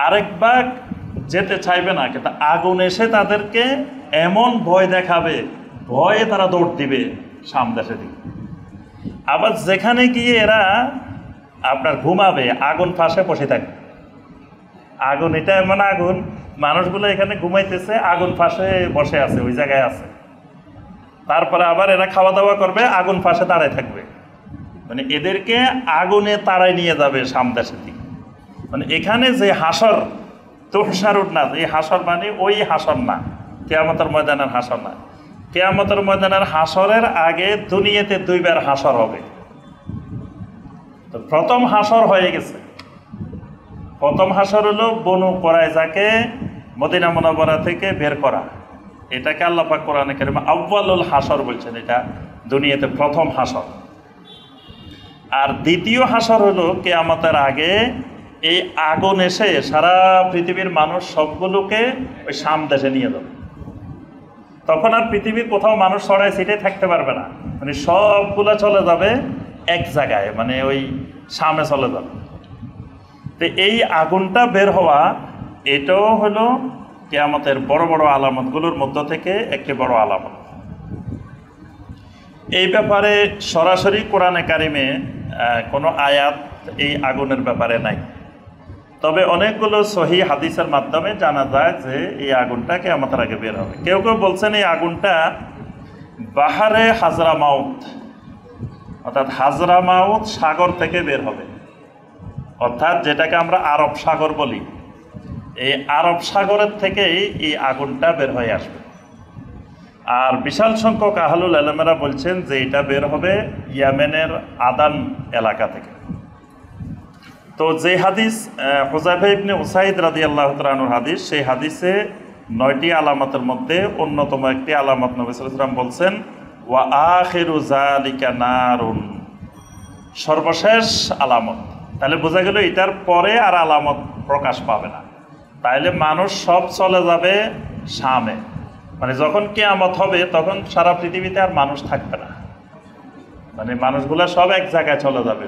আরেক ভাগ যেতে চাইবে না, কিন্তু আগুন এসে তাদেরকে এমন ভয় দেখাবে, ভয়ে তারা দৌড় দিবে শাম দেশের দিকে। আবার যেখানে গিয়ে এরা আপনার ঘুমাবে, আগুন পাশে বসে থাকবে। আগুন এটা এমন আগুন, মানুষগুলো এখানে ঘুমাইতেছে, আগুন পাশে বসে আছে, ওই জায়গায় আছে। তারপরে আবার এরা খাওয়া দাওয়া করবে, আগুন পাশে দাঁড়ায় থাকবে। মানে এদেরকে আগুনে তাড়াই নিয়ে যাবে শাম দেশের দিকে। মানে এখানে যে হাসর তুহশারুন নাস, এই হাসর মানে ওই হাসর না, কিয়ামতের ময়দানের হাসর না। কিয়ামতের ময়দানের হাসরের আগে দুনিয়াতে 2 বার হাসর হবে। তো প্রথম হাসর হয়ে গেছে। প্রথম হাসর হলো বনু কুরাইজাকে মদিনা মুনাওয়ারা থেকে বের করা। এটাকে আল্লাহ পাক কোরআনে কারিমে আউয়ালুল হাসর বলছেন, এটা দুনিয়াতে প্রথম হাসর। আর দ্বিতীয় হাসর হলো কিয়ামতের আগে এই আগুন এসে সারা পৃথিবীর মানুষ সবগুলোকে ওই শাম দেশে নিয়ে যাবে। তখন আর পৃথিবীর কোথাও মানুষ ছড়ায় ছিটে থাকতে পারবে না, মানে সবগুলো চলে যাবে এক জায়গায়, মানে ওই শামে চলে যাবে। তো এই আগুনটা বের হওয়া, এটাও হলো কিয়ামতের বড় বড় আলামতগুলোর মধ্য থেকে একটি বড় আলামত। এই ব্যাপারে সরাসরি কোরআনে কারিমে কোনো আয়াত এই আগুনের ব্যাপারে নাই, তবে অনেকগুলো সহি হাদিসের মাধ্যমে জানা যায় যে এই আগুনটা কিয়ামতের আগে বের হবে। কেউ কেউ বলছেন এই আগুনটা বাহারে হাজরামাউত, অর্থাৎ হাজরামাউত সাগর থেকে বের হবে, অর্থাৎ যেটাকে আমরা আরব সাগর বলি, এই আরব সাগরের থেকেই এই আগুনটা বের হয়ে আসবে। আর বিশাল সংখ্যক আহলুল ইলমেরা বলছেন যে এটা বের হবে ইয়েমেনের আদান এলাকা থেকে। তো যে হাদিস হুযায়ফা ইবনে উসাইদ রাদিয়াল্লাহু তাআলা আনহুর হাদিস, সেই হাদিসে 9টি আলামতের মধ্যে অন্যতম একটি আলামত নবী সাল্লাল্লাহু আলাইহি ওয়াসাল্লাম বলছেন ওয়া আখিরু যালিকা নারুন, সর্বশেষ আলামত। তাহলে বোঝা গেল এটার পরে আর আলামত প্রকাশ পাবে না। তাইলে মানুষ সব চলে যাবে শামে, মানে যখন কিয়ামত হবে তখন সারা পৃথিবীতে আর মানুষ থাকবে না, মানে মানুষগুলা সব এক জায়গায় চলে যাবে,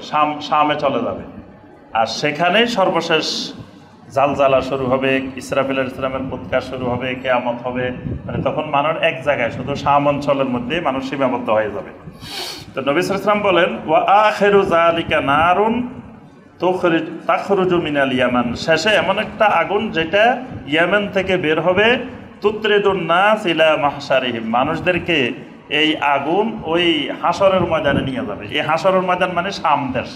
শামে চলে যাবে। আর সেখানেই সর্বশেষ জালজালা শুরু হবে, ইসরাফিল আলাইহিস সালামের পুৎকার শুরু হবে, কিয়ামত হবে। মানে তখন মানুষ এক জায়গায়, শুধু শাম অঞ্চলের মধ্যে মানুষ সীমাবদ্ধ হয়ে যাবে। তো নবী সাল্লাল্লাহু আলাইহি ওয়াসাল্লাম বলেন ওয়া আখিরু যালিকা নারুন তাখরুজু মিনাল ইয়ামান, শেষে এমন একটা আগুন যেটা ইয়েমেন থেকে বের হবে, তুতরিদুন নাস ইলা মাহশারিহিম, মানুষদেরকে এই আগুন ওই হাসরের ময়দানে নিয়ে যাবে। এই হাসরের ময়দান মানে শাম দেশ।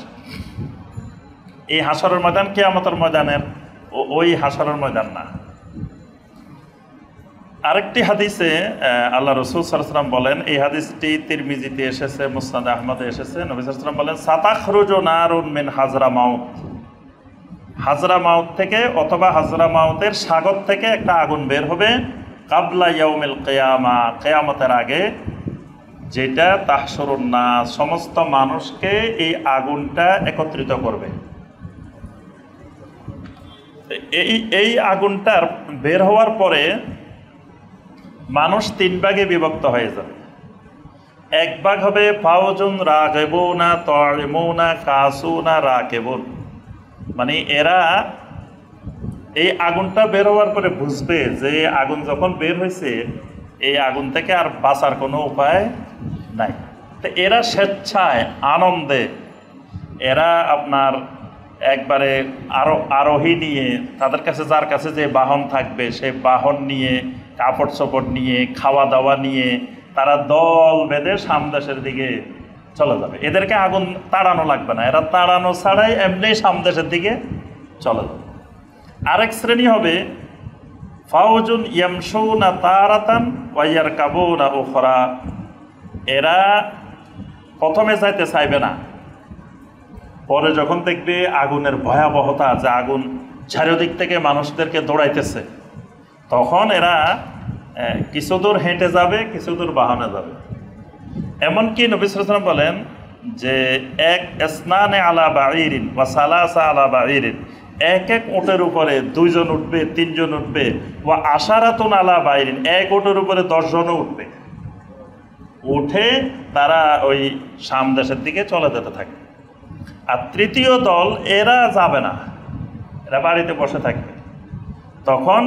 এই হাসরের ময়দান কিয়ামতের ময়দানের ওই হাসরের ময়দান না। আরেকটি হাদিসে আল্লাহ রাসূল সাল্লাল্লাহু আলাইহি ওয়াসাল্লাম বলেন, এই হাদিসটি তিরমিজিতে এসেছে, মুসনাদে আহমদে এসেছে, নবী সাল্লাল্লাহু আলাইহি ওয়াসাল্লাম বলেন সাতাখরুজু নারুন মিন হাজরামাউত, হাজরামাউত থেকে অথবা হাজরামাউতের সাগর থেকে একটা আগুন বের হবে কাবলা ইয়াউমিল কিয়ামা, কিয়ামতের আগে, যেটা তাহশুরুন নাস, সমস্ত মানুষকে এই আগুনটা একত্রিত করবে। এই আগুনটার বের হওয়ার পরে মানুষ 3 ভাগে বিভক্ত হয়ে যাবে। এক ভাগ হবে ফাউজুন রাগিবুনা তাইমুনা কাসুনা রাকিবুন, মানে এরা এই আগুনটা বের হওয়ার পরে বুঝবে যে আগুন যখন বের হয়েছে এই আগুন থেকে আর বাঁচার কোনো উপায় নাই। তো এরা স্বেচ্ছায় আনন্দে এরা আপনার একবারে আরোহী নিয়ে, তাদের কাছে যার কাছে যে বাহন থাকবে সেই বাহন নিয়ে, কাপড় চোপড় নিয়ে, খাওয়া দাওয়া নিয়ে তারা দল বেঁধে সামদেশের দিকে চলে যাবে। এদেরকে আগুন তাড়ানো লাগবে না, এরা তাড়ানো ছাড়াই এমনি সামদেশের দিকে চলে যাবে। আরেক শ্রেণী হবে ফাউজুন ইয়ামশুনা তারাতান ওয়া ইয়ারকাবুনা উখরা, এরা প্রথমে যাইতে চাইবে না, পরে যখন দেখবে আগুনের ভয়াবহতা, যে আগুন চারিদিক থেকে মানুষদেরকে দৌড়াইতেছে, তখন এরা কিছু দূর হেঁটে যাবে, কিছু দূর বাহনে যাবে। এমনকি নবী সাল্লাল্লাহু আলাইহি ওয়াসাল্লাম বলেন যে এক ইসনানে আলা বাঈরিন ওয়া সালাসা আলা বাঈরিন, এক এক উটের উপরে 2 জন উঠবে, 3 জন উঠবে, ওয়া আশারাতুন আলা বাঈরিন, এক উটের উপরে 10 জনও উঠবে, উঠে তারা ওই শাম দেশের দিকে চলে যেতে থাকে। আর তৃতীয় দল এরা যাবে না, এরা বাড়িতে বসে থাকবে। তখন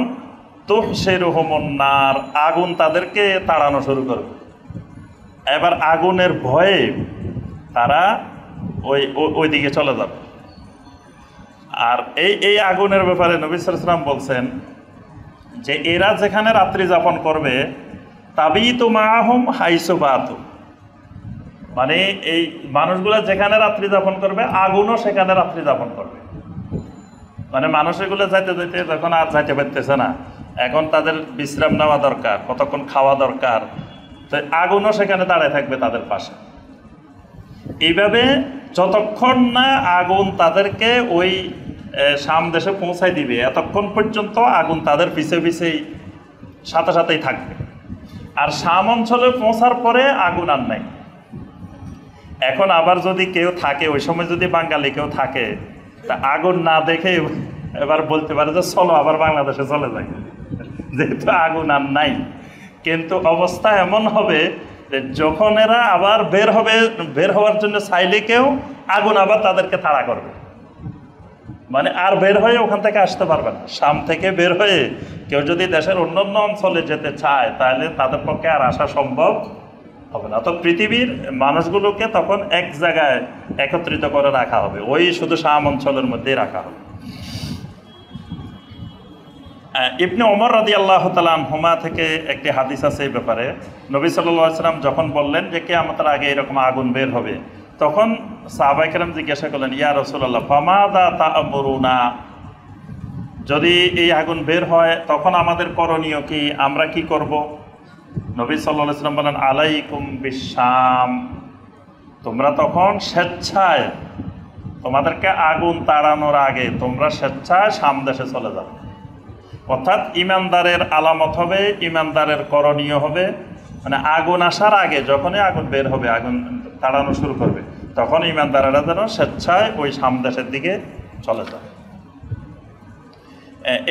তুহশিরুহুমুন নার, আগুন তাদেরকে তাড়ানো শুরু করবে। এবার আগুনের ভয়ে তারা ওই দিকে চলে যাবে। আর এই আগুনের ব্যাপারে নবী সাল্লাল্লাহু আলাইহি ওয়াসাল্লাম বলছেন যে এরা যেখানে রাত্রি যাপন করবে তাবিতু মাআহুম হাইসু বাতু, মানে এই মানুষগুলো যেখানে রাত্রি যাপন করবে আগুনও সেখানে রাত্রি যাপন করবে। মানে মানুষ এগুলো যাইতে যাইতে যখন আর যাইতে পারতেছে না, এখন তাদের বিশ্রাম নেওয়া দরকার, কতক্ষণ খাওয়া দরকার, তো আগুনও সেখানে দাঁড়ায় থাকবে তাদের পাশে। এইভাবে যতক্ষণ না আগুন তাদেরকে ওই শাম দেশে পৌঁছায় দিবে, এতক্ষণ পর্যন্ত আগুন তাদের পিছে পিছেই সাথে সাথেই থাকবে। আর শাম অঞ্চলে পৌঁছার পরে আগুন আর নাই। এখন আবার যদি কেউ থাকে, ওই সময় যদি বাঙালি কেউ থাকে, তা আগুন না দেখে এবার বলতে পারে যে চলো আবার বাংলাদেশে চলে যাই, যেহেতু আগুন আর নাই। কিন্তু অবস্থা এমন হবে যে যখন এরা আবার বের হওয়ার জন্য চাইলে কেউ, আগুন আবার তাদেরকে তাড়া করবে, মানে আর বের হয়ে ওখান থেকে আসতে পারবে না। শাম থেকে বের হয়ে কেউ যদি দেশের অন্যান্য অঞ্চলে যেতে চায় তাহলে তাদের পক্ষে আর আসা সম্ভব হবে না। তো পৃথিবীর মানুষগুলোকে তখন এক জায়গায় একত্রিত করে রাখা হবে, ওই শুধু শাম অঞ্চলের মধ্যেই রাখা হবে। ইবনে ওমর রাদিয়াল্লাহু তাআলা আনহুমা থেকে একটি হাদিস আছে এই ব্যাপারে। নবী সাল্লাল্লাহু আলাইহি ওয়াসাল্লাম যখন বললেন যে কিয়ামতের আগে এরকম আগুন বের হবে, তখন সাহাবায়ে কেরাম জিজ্ঞাসা করলেন, ইয়া রাসূলুল্লাহ ফামাযা তা'মুরুনা, যদি এই আগুন বের হয় তখন আমাদের করণীয় কি, আমরা কি করব? নবী সাল্লাল্লাহু আলাইহি ওয়াসাল্লাম বলেন, আলাইকুম বিশ-শাম, তোমরা তখন স্বেচ্ছায়, তোমাদেরকে আগুন তাড়ানোর আগে তোমরা স্বেচ্ছায় শাম দেশে চলে যাবে। অর্থাৎ ইমানদারের আলামত হবে, ইমানদারের করণীয় হবে, মানে আগুন আসার আগে যখনই আগুন বের হবে, আগুন তাড়ানো শুরু করবে, তখন ইমানদারেরা যেন স্বেচ্ছায় ওই শাম দেশের দিকে চলে যায়।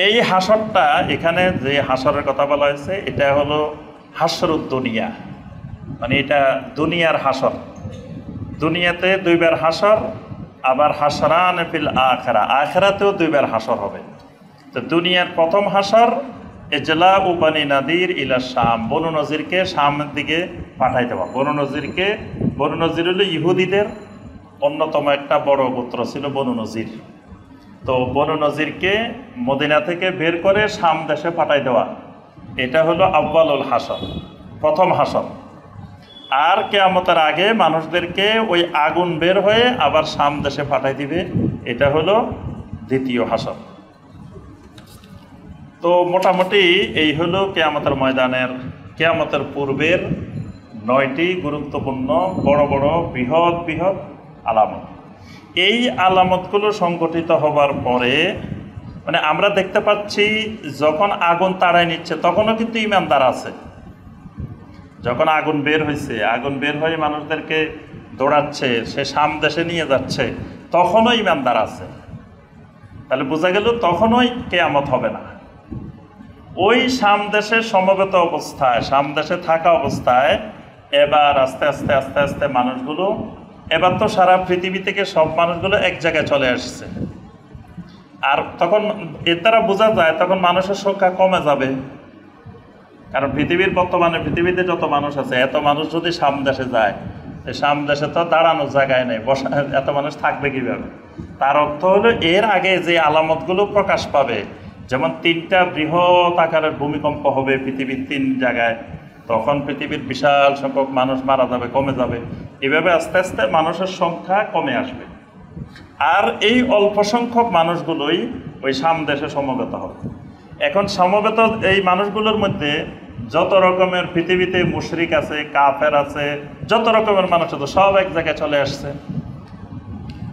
এই হাসরটা, এখানে যে হাসরের কথা বলা হয়েছে, এটা হলো হাসরুদ দুনিয়া, মানে এটা দুনিয়ার হাসর। দুনিয়াতে 2 বার হাসর, আবার হাসরান ফিল আখিরা, আখিরাতেও 2 বার হাসর হবে। তো দুনিয়ার প্রথম হাসর ইজলা উ বানি নাদির ইলা শাম, বনু নজিরকে শামের দিকে পাঠাই দেওয়া। বনু নজির হলো ইহুদিদের অন্যতম একটা বড় গোত্র ছিল বনু নজির। তো বনু নজিরকে মদিনা থেকে বের করে শাম দেশে পাঠাই দেওয়া, এটা হলো আউয়ালুল হাসর, প্রথম হাসর। আর কিয়ামতের আগে মানুষদেরকে ওই আগুন বের হয়ে আবার শাম দেশে পাঠাই দিবে, এটা হলো দ্বিতীয় হাসর। তো মোটামুটি এই হলো কিয়ামতের ময়দানের, কিয়ামতের পূর্বের 9টি গুরুত্বপূর্ণ বড় বড় বৃহৎ আলামত। এই আলামতগুলো সংগঠিত হবার পরে, মানে আমরা দেখতে পাচ্ছি যখন আগুন তাড়ায় নিচ্ছে তখনও কিন্তু ইমানদার আছে। যখন আগুন বের হয়েছে, আগুন বের হয়ে মানুষদেরকে দৌড়াচ্ছে, সে শাম দেশে নিয়ে যাচ্ছে, তখনও ইমানদার আছে। তাহলে বোঝা গেল তখনই কিয়ামত হবে না। ওই শাম দেশে সমবেত অবস্থায়, শাম দেশে থাকা অবস্থায় এবার আস্তে আস্তে আস্তে আস্তে মানুষগুলো, এবার তো সারা পৃথিবী থেকে সব মানুষগুলো এক জায়গায় চলে আসছে। আর তখন এর দ্বারা বোঝা যায় তখন মানুষের সংখ্যা কমে যাবে। কারণ বর্তমানে পৃথিবীতে যত মানুষ আছে, এত মানুষ যদি সামদেশে যায়, সামদেশে তো দাঁড়ানোর জায়গায় নেই, বসা, এত মানুষ থাকবে কিভাবে? তার অর্থ হলো এর আগে যে আলামতগুলো প্রকাশ পাবে, যেমন 3টা বৃহৎ আকারের ভূমিকম্প হবে পৃথিবীর 3 জায়গায়, তখন পৃথিবীর বিশাল সংখ্যক মানুষ মারা যাবে, কমে যাবে। এভাবে আস্তে আস্তে মানুষের সংখ্যা কমে আসবে। আর এই অল্প সংখ্যক মানুষগুলোই ওই সামদেশে সমবেত হবে। এখন সমবেত এই মানুষগুলোর মধ্যে যত রকমের পৃথিবীতে মুশরিক আছে, কাফের আছে, যত রকমের মানুষ আছে, সব এক জায়গায় চলে আসছে।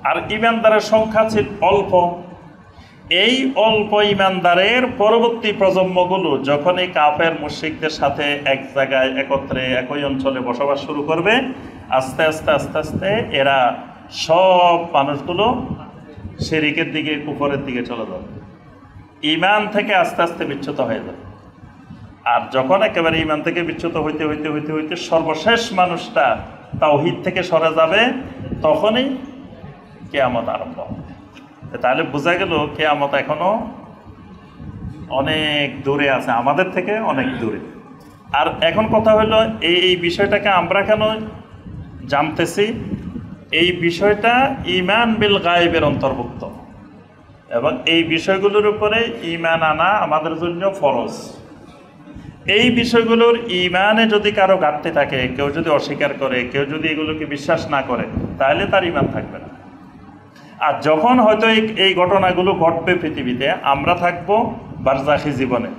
আর ইমানদারের সংখ্যা ছিল অল্প। এই অল্প ইমানদারের পরবর্তী প্রজন্মগুলো যখন এই কাফের মুশরিকদের সাথে এক জায়গায় একত্রে একই অঞ্চলে বসবাস শুরু করবে, আস্তে আস্তে আস্তে আস্তে এরা সব মানুষগুলো শিরকের দিকে, কুফরের দিকে চলে যাবে, ঈমান থেকে আস্তে আস্তে বিচ্যুত হয়ে যাবে। আর যখন একেবারে ঈমান থেকে বিচ্যুত হইতে হইতে হইতে হইতে সর্বশেষ মানুষটা তাওহীদ থেকে সরে যাবে, তখনই কিয়ামত আরম্ভ হবে। তাহলে বোঝা গেল কিয়ামত এখনো অনেক দূরে আছে, আমাদের থেকে অনেক দূরে। আর এখন কথা হলো এই বিষয়টাকে আমরা কেন জানতেছি? এই বিষয়টা ঈমান বিল গায়বের অন্তর্ভুক্ত, এবং এই বিষয়গুলোর উপরে ঈমান আনা আমাদের জন্য ফরজ। এই বিষয়গুলোর ঈমানে যদি কারো ঘাটতি থাকে, কেউ যদি অস্বীকার করে, কেউ যদি এগুলোকে বিশ্বাস না করে, তাহলে তার ঈমান থাকবে না। আর যখন হয়তো এই ঘটনাগুলো ঘটবে পৃথিবীতে, আমরা থাকবো বারজাখী জীবনে,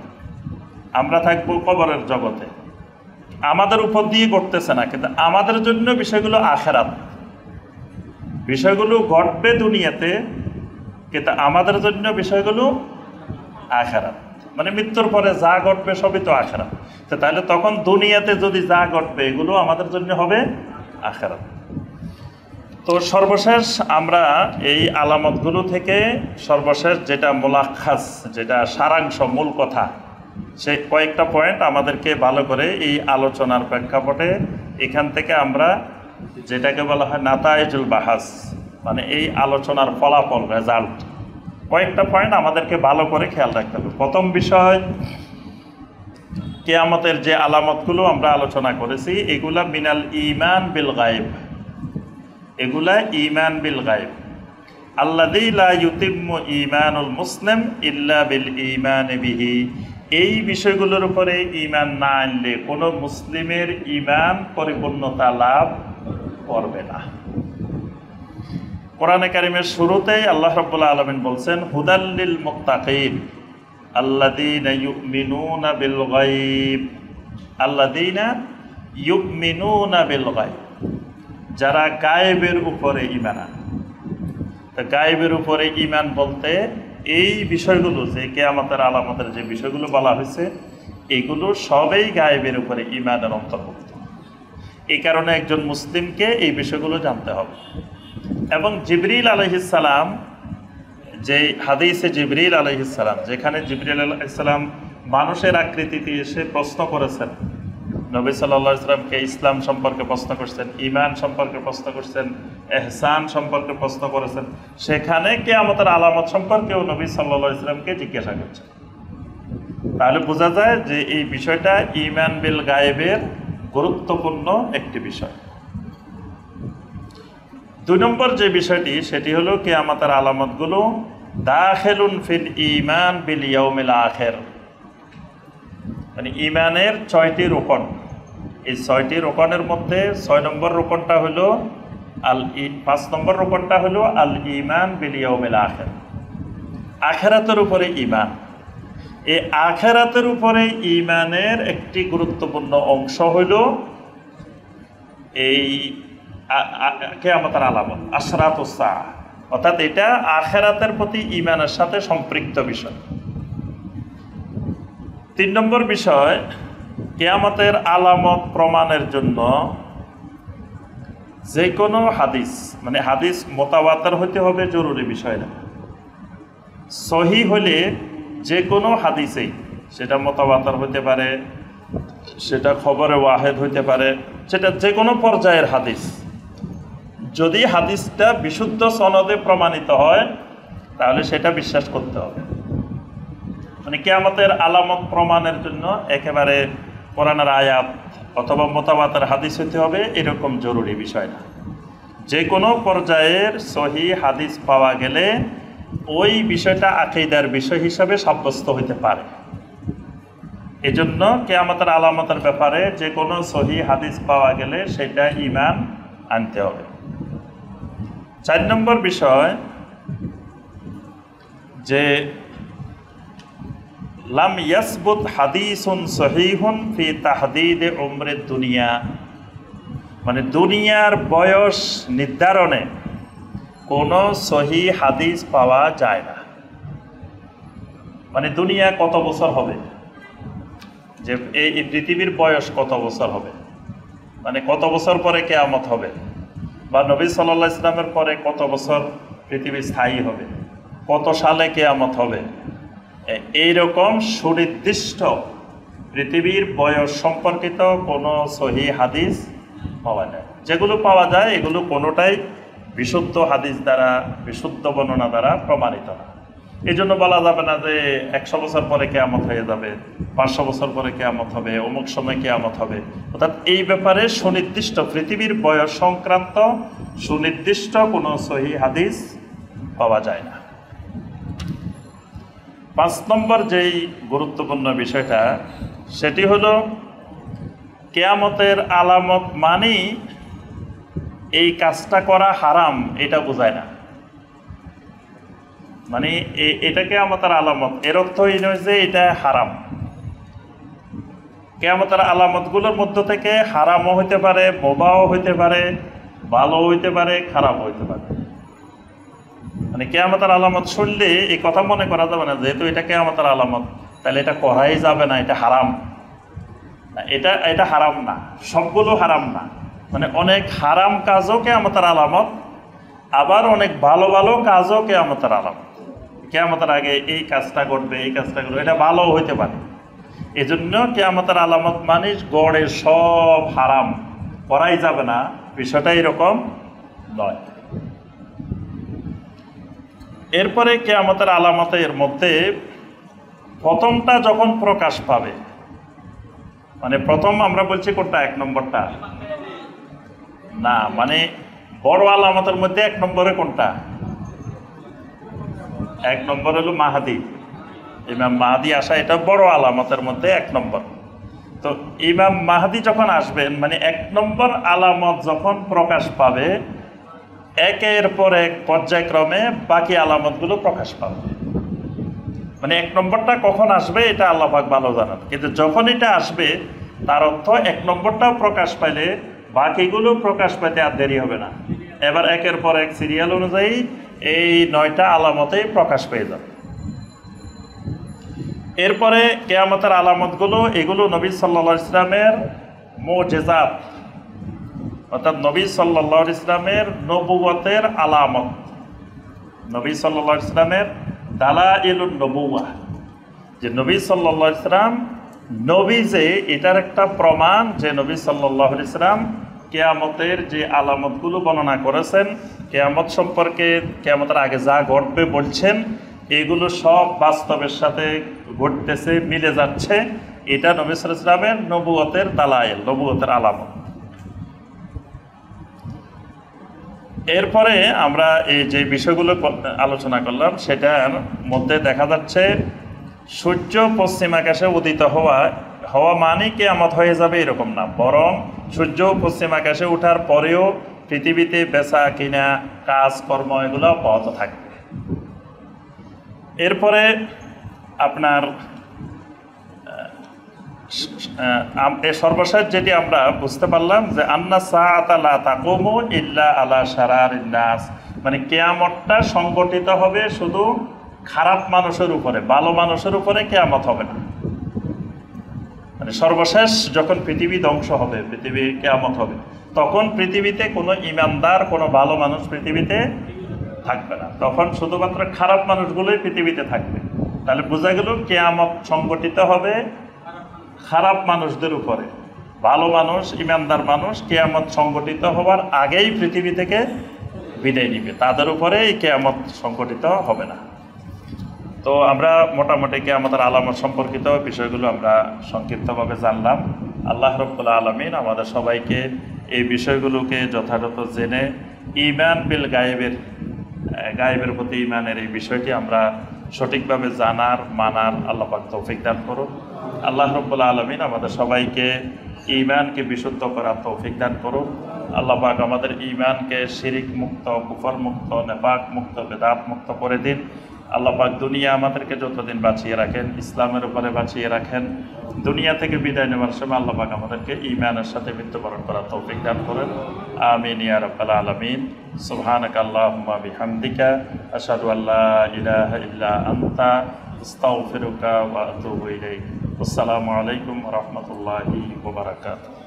আমরা থাকবো কবরের জগতে, আমাদের উপর দিয়ে ঘটতেছে না, কিন্তু আমাদের জন্য বিষয়গুলো আখিরাত। বিষয়গুলো ঘটবে দুনিয়াতে, কিন্তু আমাদের জন্য বিষয়গুলো আখিরাত। মানে মৃত্যুর পরে যা ঘটবে সবই তো আখিরাত। তো তাহলে তখন দুনিয়াতে যদি যা ঘটবে এগুলো আমাদের জন্য হবে আখিরাত। তো সর্বশেষ আমরা এই আলামতগুলো থেকে সর্বশেষ যেটা মুলাখাস, যেটা সারাংশ, মূল কথা, সেই কয়েকটা পয়েন্ট আমাদেরকে ভালো করে এই আলোচনার প্রেক্ষাপটে এখান থেকে আমরা যেটাকে বলা হয় নাতায়েজুল বাহাস, মানে এই আলোচনার ফলাফল, রেজাল্ট, কয়েকটা পয়েন্ট আমাদেরকে ভালো করে খেয়াল রাখতে হবে। প্রথম বিষয়, কিয়ামতের যে আলামতগুলো আমরা আলোচনা করেছি এগুলা মিনাল ঈমান বিল গায়ব, এগুলা ঈমান বিল গায়ব। আল্লাযী লা ইউতিম্মু ঈমানুল মুসলিম ইল্লা বিল ঈমান বিহি। এই বিষয়গুলোর উপরে ঈমান না আনলে কোনো মুসলিমের ঈমান পরিপূর্ণতা লাভ করবে না। কোরআনে কারিমের শুরুতেই আল্লাহ রাব্বুল আলামিন বলছেন, হুদাল লিল মুত্তাকিন আল্লাযীনা ইউমিনুনা বিল গায়ব, আল্লাযীনা ইউমিনুনা বিল গায়ব, যারা গায়েবের উপরে ঈমান আনে। তো গায়েবের উপরে ঈমান বলতে এই বিষয়গুলো, যে কিয়ামতের আলামতের যে বিষয়গুলো বলা হয়েছে, এগুলো সবই গায়েবের উপরে ঈমানের অন্তর্ভুক্ত। এই কারণে একজন মুসলিমকে এই বিষয়গুলো জানতে হবে। এবং জিবরিল আলাইহিস সালাম, যে হাদিসে জিবরিল আলাইহিস সালাম, যেখানে জিবরিল আলাইহিস সালাম মানুষের আকৃতিতে এসে প্রশ্ন করেছেন, নবী সাল্লাল্লাহু আলাইহি ওয়াসাল্লামকে ইসলাম সম্পর্কে প্রশ্ন করছেন, ঈমান সম্পর্কে প্রশ্ন করছেন, ইহসান সম্পর্কে প্রশ্ন করেছেন, সেখানে কিয়ামতের আলামত সম্পর্কেও নবী সাল্লাল্লাহু আলাইহি ওয়াসাল্লামকে জিজ্ঞাসা করছেন। তাহলে বোঝা যায় যে এই বিষয়টা ঈমান বিল গায়েবের গুরুত্বপূর্ণ একটি বিষয়। 2 নম্বর যে বিষয়টি, সেটি হলো কিয়ামতের আলামতগুলো দাখিলুন ফিল ঈমান বিল ইয়াউমিল আখির, মানে ঈমানের 6টি রোকন। এই 6টি রোকনের মধ্যে 6 নম্বর রোকনটা হলো 5 নম্বর রোকনটা হলো আল ঈমান বিল ইয়াউমিল আখির, আখিরাতের উপরে ঈমান। এই আখিরাতের উপরে ঈমানের একটি গুরুত্বপূর্ণ অংশ হলো এই কিয়ামতের আলামত, আশরাতুস সাআহ, অর্থাৎ এটা আখিরাতের প্রতি ঈমানের সাথে সম্পৃক্ত বিষয়। 3 নম্বর বিষয়, কিয়ামতের আলামত প্রমাণের জন্য যে কোনো হাদিস, মানে হাদিস মুতাওয়াতির হতে হবে জরুরি বিষয় না, সহিহ হলে যে কোনো হাদিসেই, সেটা মুতাওয়াতির হতে পারে, সেটা খবরে ওয়াহেদ হইতে পারে, সেটা যে কোনো পর্যায়ের হাদিস, যদি হাদিসটা বিশুদ্ধ সনদে প্রমাণিত হয় তাহলে সেটা বিশ্বাস করতে হবে। মানে কিয়ামতের আলামত প্রমাণের জন্য একেবারে কোরআনের আয়াত অথবা মোতাবাতের হাদিস হতে হবে এরকম জরুরি বিষয় না। যে কোনো পর্যায়ের সহি হাদিস পাওয়া গেলে ওই বিষয়টা আকীদার বিষয় হিসাবে সাব্যস্ত হতে পারে। এজন্য কিয়ামতের আলামতের ব্যাপারে যে কোনো সহি হাদিস পাওয়া গেলে সেটা ঈমান আনতে হবে। 4 নম্বর বিষয় যে লাম ইয়াসবুত হাদিসুন সহিহুন ফি তাহদিদ উমরের দুনিয়া, মানে দুনিয়ার বয়স নির্ধারণে কোনো সহি হাদিস পাওয়া যায় না। মানে দুনিয়া কত বছর হবে, যে এই পৃথিবীর বয়স কত বছর হবে, মানে কত বছর পরে কিয়ামত হবে, বা নবী সাল্লাল্লাহু আলাইহি ওয়াসাল্লামের পরে কত বছর পৃথিবী স্থায়ী হবে, কত সালে কিয়ামত হবে, এইরকম সুনির্দিষ্ট পৃথিবীর বয়স সম্পর্কিত কোনো সহি হাদিস পাওয়া যায়। যেগুলো পাওয়া যায় এগুলো কোনোটাই বিশুদ্ধ হাদিস দ্বারা, বিশুদ্ধ বর্ণনা দ্বারা প্রমাণিত না। এই জন্য বলা যাবে না যে 100 বছর পরে কিয়ামত হয়ে যাবে, 500 বছর পরে কিয়ামত হবে, অমুক সময় কিয়ামত হবে। অর্থাৎ এই ব্যাপারে সুনির্দিষ্ট পৃথিবীর বয়স সংক্রান্ত সুনির্দিষ্ট কোনো সহি হাদিস পাওয়া যায় না। 5 নম্বর যেই গুরুত্বপূর্ণ বিষয়টা সেটি হলো কিয়ামতের আলামত মানেই এই কাজটা করা হারাম এটা বোঝায় না। মানে এটা কিয়ামতের আলামত, এর অর্থ এই নয় যে এটা হারাম। কিয়ামতের আলামতগুলোর মধ্য থেকে হারামও হইতে পারে, মুবাহও হইতে পারে, ভালো হইতে পারে, খারাপ হইতে পারে। মানে কিয়ামতের আলামত শুনলে এই কথা মনে করা যাবে না যেহেতু এটা কিয়ামতের আলামত তাহলে এটা করাই যাবে না, এটা হারাম। এটা হারাম না, সবগুলো হারাম না। মানে অনেক হারাম কাজও কিয়ামতের আলামত, আবার অনেক ভালো ভালো কাজও কিয়ামতের আলামত। কিয়ামতের আগে এই কাজটা ঘটবে, এই কাজটা ঘটবে, এটা ভালো হইতে পারে। এই জন্য কিয়ামতের আলামত মানে গড়ে সব হারাম, করাই যাবে না, বিষয়টা এরকম নয়। এরপরে কিয়ামতের আলামতের মধ্যে প্রথমটা যখন প্রকাশ পাবে, মানে প্রথম আমরা বলছি কোনটা, 1 নম্বরটা না, মানে বড় আলামতের মধ্যে 1 নম্বরে কোনটা? 1 নম্বর হলো মাহাদি, ইমাম মাহাদি আসা, এটা বড় আলামতের মধ্যে 1 নম্বর। তো ইমাম মাহাদি যখন আসবেন, মানে 1 নম্বর আলামত যখন প্রকাশ পাবে, একের পর এক পর্যায়ক্রমে বাকি আলামতগুলো প্রকাশ পাবে। মানে 1 নম্বরটা কখন আসবে এটা আল্লাহ পাক ভালো জানেন, কিন্তু যখন এটা আসবে তার অর্থ 1 নম্বরটাও প্রকাশ পাইলে বাকিগুলো প্রকাশ পাইতে আর দেরি হবে না। এবার একের পর এক সিরিয়াল অনুযায়ী এই 9টা আলামতেই প্রকাশ পেয়ে যাবে। এরপরে কিয়ামতের আলামতগুলো, এগুলো নবী সাল্লাল্লাহু আলাইহি ওয়াসাল্লামের মুজিজাত, অর্থাৎ নবী সাল্লাল্লাহু আলাইহি ওয়াসাল্লামের নবুয়তের আলামত, নবী সাল্লাল্লাহু আলাইহি ওয়াসাল্লামের দালাইলুন নবুওয়াহ, যে নবী সাল্লাল্লাহু আলাইহি ওয়াসাল্লাম নবী, যে এটার একটা প্রমাণ যে নবী সাল্লাল্লাহু আলাইহি ওয়াসাল্লাম কিয়ামতের যে আলামতগুলো বর্ণনা করেছেন, কিয়ামত সম্পর্কে কিয়ামতের আগে যা ঘটবে বলছেন, এগুলো সব বাস্তবের সাথে ঘটতেছে, মিলে যাচ্ছে। এটা নবী সাল্লাল্লাহু আলাইহি ওয়াসাল্লামের নবুয়তের দালাইল, নবুয়তের আলামত। এরপরে আমরা এই যে বিষয়গুলো আলোচনা করলাম সেটার মধ্যে দেখা যাচ্ছে সূর্য পশ্চিম আকাশে উদিত হওয়া মানে কিয়ামত হয়ে যাবে এরকম না, বরং সূর্য পশ্চিম আকাশে ওঠার পরেও পৃথিবীতে বেচা কিনা কাজকর্ম এগুলো অব্যাহত থাকবে। এরপরে আপনার সর্বশেষ যেটি আমরা বুঝতে পারলাম যে আন্না সাআতা লা তাকুমু ইল্লা আলা শারারিন নাস, মানে কিয়ামতটা সংগঠিত হবে শুধু খারাপ মানুষের উপরে, ভালো মানুষের উপরে কিয়ামত হবে না। মানে সর্বশেষ যখন পৃথিবী ধ্বংস হবে, পৃথিবী কিয়ামত হবে, তখন পৃথিবীতে কোনো ইমানদার, কোনো ভালো মানুষ পৃথিবীতে থাকবে না, তখন শুধুমাত্র খারাপ মানুষগুলোই পৃথিবীতে থাকবে। তাহলে বোঝা গেল কিয়ামত সংগঠিত হবে খারাপ মানুষদের উপরে। ভালো মানুষ, ইমানদার মানুষ কিয়ামত সংগঠিত হওয়ার আগেই পৃথিবী থেকে বিদায় নিবে, তাদের উপরে এই কিয়ামত সংগঠিত হবে না। তো আমরা মোটামুটি কিয়ামতের আলামত সম্পর্কিত বিষয়গুলো আমরা সংক্ষিপ্তভাবে জানলাম। আল্লাহ রাব্বুল আলামিন আমাদের সবাইকে এই বিষয়গুলোকে যথাযথ জেনে ঈমান বিল গায়েবের প্রতি ঈমানের এই বিষয়টি আমরা সঠিকভাবে জানার, মানার আল্লাহ পাক তৌফিক দান করুন। আল্লাহ রাব্বুল আলামিন আমাদের সবাইকে ঈমানকে বিশুদ্ধ করার তৌফিক দান করুন। আল্লাহ পাক আমাদের ঈমানকে শিরিক মুক্ত, কুফর মুক্ত, নেফাক মুক্ত, বেদাত মুক্ত করে দিন। আল্লাহ পাক দুনিয়া আমাদেরকে যতদিন বাঁচিয়ে রাখেন, ইসলামের উপরে বাঁচিয়ে রাখেন। দুনিয়া থেকে বিদায় নেওয়ার সময় আল্লাহ পাক আমাদেরকে ঈমানের সাথে মৃত্যুবরণ করার তৌফিক দান করেন। আমিন ইয়া রাব্বাল আলামিন। সুবহানাকা আল্লাহুম্মা বিহামদিকা আশহাদু আল্লা ইলাহা ইল্লা আনতা আস্তাগফিরুকা ওয়া আতুবু ইলাইক। আসসালামু আলাইকুম ওয়া রাহমাতুল্লাহি ওয়া বারাকাতুহু।